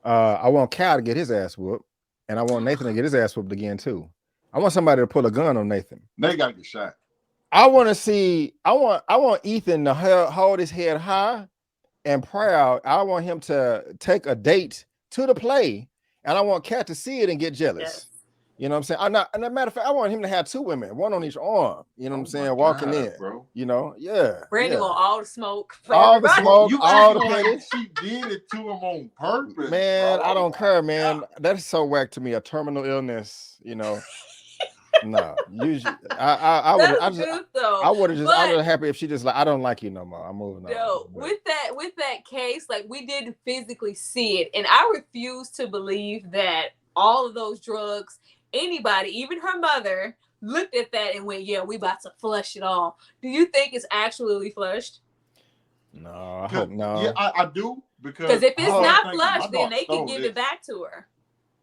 I want Cal to get his ass whooped, and I want Nathan to get his ass whooped again too. I want somebody to pull a gun on Nathan. They gotta get shot. I want to see. I want Ethan to hold his head high and proud. I want him to take a date to the play, and I want Kat to see it and get jealous. Yes. You know what I'm saying? And a matter of fact, I want him to have two women, one on each arm. You know what I'm saying? Walking in, bro. You know, Brandon want all the smoke. All the smoke, all the petty. She did it to him on purpose. Man, bro. I don't care, man. That's so whack to me. A terminal illness, you know. No, usually I would have just happy if she just like, I don't like you no more. I'm moving on. No, with that case, like we didn't physically see it, and I refuse to believe that all of those drugs, anybody, even her mother, looked at that and went, "Yeah, we about to flush it all." Do you think it's actually flushed? No, I hope no. Yeah, I do because if it's not flushed, then they can give it back to her.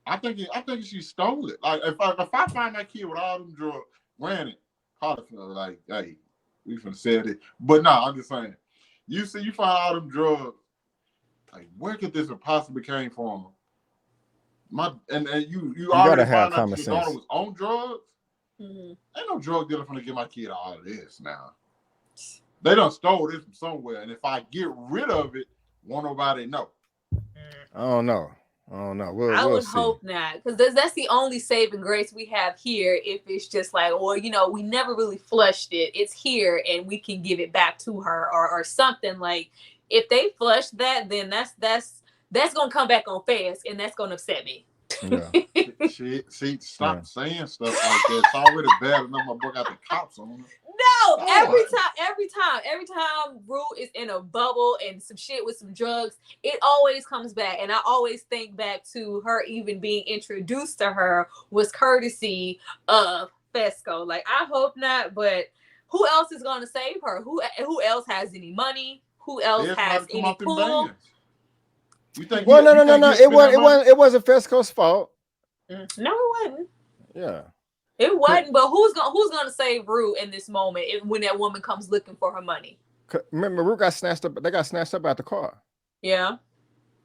I think she stole it. Like if I find that kid with all them drugs, granted, probably like, hey, we finna sell it. But no, I'm just saying, you find all them drugs, like where could this have possibly came from? And you already found out your daughter was on drugs. Ain't no drug dealer finna get my kid all of this now. They done stole this from somewhere, and if I get rid of it, won't nobody know. I don't know. We'll would see. hope not, because that's the only saving grace we have here. If it's just like, or we never really flushed it, it's here and we can give it back to her or something. Like if they flush that, then that's gonna come back on Fez, and that's gonna upset me. Yeah. Stop saying stuff like that. It's already bad enough my book got the cops on it. No, every time Rue is in a bubble and some shit with some drugs, it always comes back. And I always think back to her even being introduced to her was courtesy of Fezco. Like, I hope not, but who else is going to save her? Who else has any money? Who else has any pull? You think no. It wasn't Fezco's fault. No, it wasn't. Yeah. It wasn't, but who's gonna save Rue in this moment when that woman comes looking for her money? Remember, Rue got snatched up. They got snatched up out the car. Yeah.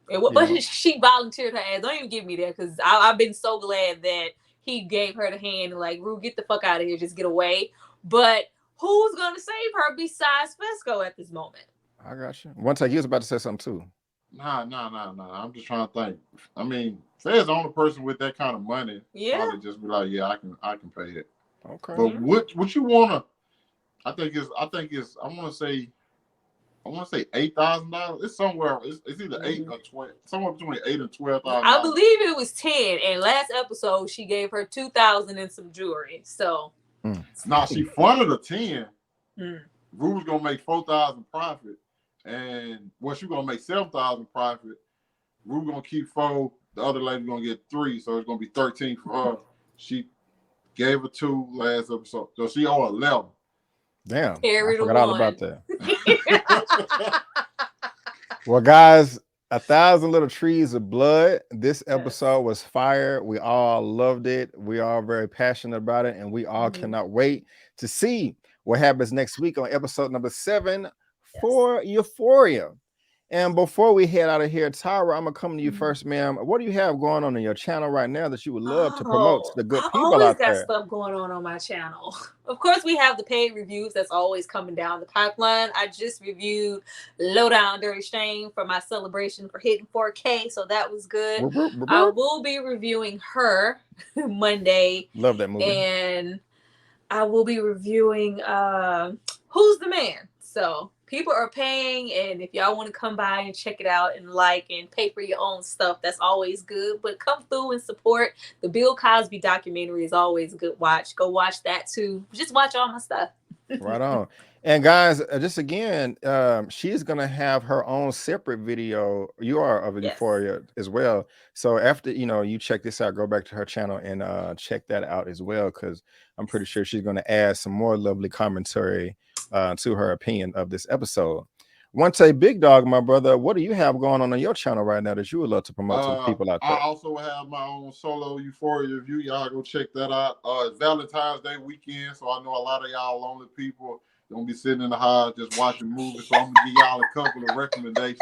But she volunteered her ass. Don't even give me that, because I've been so glad that he gave her the hand and like, Rue, get the fuck out of here, just get away. But who's gonna save her besides Fezco at this moment? I got you. One time, you was about to say something too. Nah. I'm just trying to think. I mean, Fez's the only person with that kind of money. Yeah. Probably just be like, yeah, I can pay it. Okay. But what you wanna? I wanna say $8,000. It's somewhere. It's either 8 or 20. Somewhere between 8 and 12,000. I believe it was 10. And last episode she gave her 2,000 and some jewelry. So. Now she fronted a 10. Rue's gonna make 4,000 profit. And she's gonna make 7,000 profit. Rue gonna keep 4. The other lady's gonna get 3, so it's gonna be 13 for her. She gave her 2 last episode, so she owe 11. Damn, I forgot all about that. Well, guys, 1,000 little trees of blood. This episode was fire. We all loved it. We are very passionate about it, and we all cannot wait to see what happens next week on episode number 7. For Euphoria. And before we head out of here, Tyra, I'm gonna come to you Mhm. first, ma'am. What do you have going on in your channel right now that you would love to promote to Oh, the good I people always out got there? stuff going on my channel. Of course, we have the paid reviews that's always coming down the pipeline. I just reviewed Lowdown Dirty Shame for my celebration for hitting 4K, so that was good. Whoop, whoop, whoop, I whoop. will be reviewing her Monday, Love that movie. and I will be reviewing Who's the Man. So people are paying, and if y'all want to come by and check it out and like and pay for your own stuff, that's always good. But come through and support. The Bill Cosby documentary is always a good watch. Go watch that too. Just watch all my stuff. Right on. And guys, just again, she's gonna have her own separate video. You are of Yes. Euphoria as well. So after you check this out, go back to her channel and check that out as well, because I'm pretty sure she's gonna add some more lovely commentary to her opinion of this episode. One Take Big Dog, my brother, what do you have going on your channel right now that you would love to promote to the people out there? I also have my own solo Euphoria review. Y'all go check that out. It's Valentine's Day weekend, so I know a lot of y'all lonely people don't be sitting in the house just watching movies. So I'm gonna give y'all a couple of recommendations.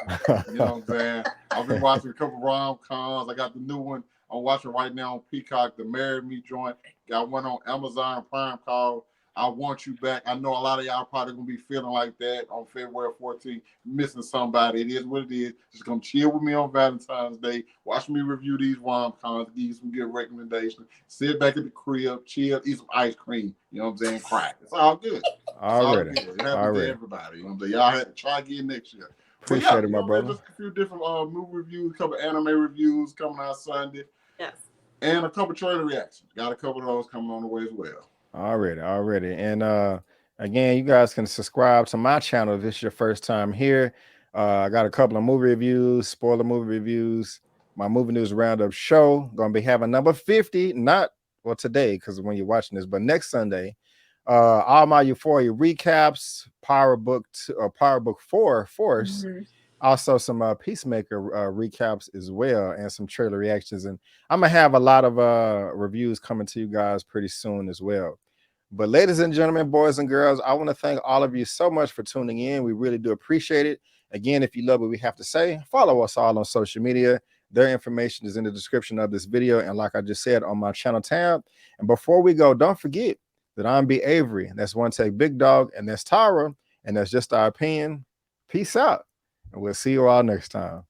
You know what I'm saying? I've been watching a couple rom-coms. I got the new one I'm watching right now on Peacock, the Marry Me joint. Got one on Amazon Prime called I Want You Back. I know a lot of y'all probably gonna be feeling like that on February 14th, missing somebody. It is what it is. Just come chill with me on Valentine's Day. Watch me review these rom-coms, give you some good recommendations. Sit back at the crib, chill, eat some ice cream. You know what I'm saying? Crack. It's all good. Already. It's all good. It happens to everybody. You know what I'm saying? Y'all have to try again next year. Appreciate it, my brother. Just a few different movie reviews, a couple anime reviews coming out Sunday. Yes. And a couple trailer reactions. Got a couple of those coming on the way as well. Already. And again, you guys can subscribe to my channel if this is your first time here. I got a couple of movie reviews, spoiler movie reviews, my movie news roundup show. Gonna be having number 50, not today, because when you're watching this, but next Sunday. All my Euphoria recaps, Power Book 4 Force. Mm-hmm. Also some Peacemaker recaps as well, and some trailer reactions. And I'm gonna have a lot of reviews coming to you guys pretty soon as well. But ladies and gentlemen, boys and girls, I want to thank all of you so much for tuning in. We really do appreciate it. Again, if you love what we have to say, follow us all on social media. Their information is in the description of this video, and like I just said, on my channel tab. And before we go, don't forget that I'm B. Avery, and that's One Take Big Dog, and that's Tyra, and that's just our opinion. Peace out, and we'll see you all next time.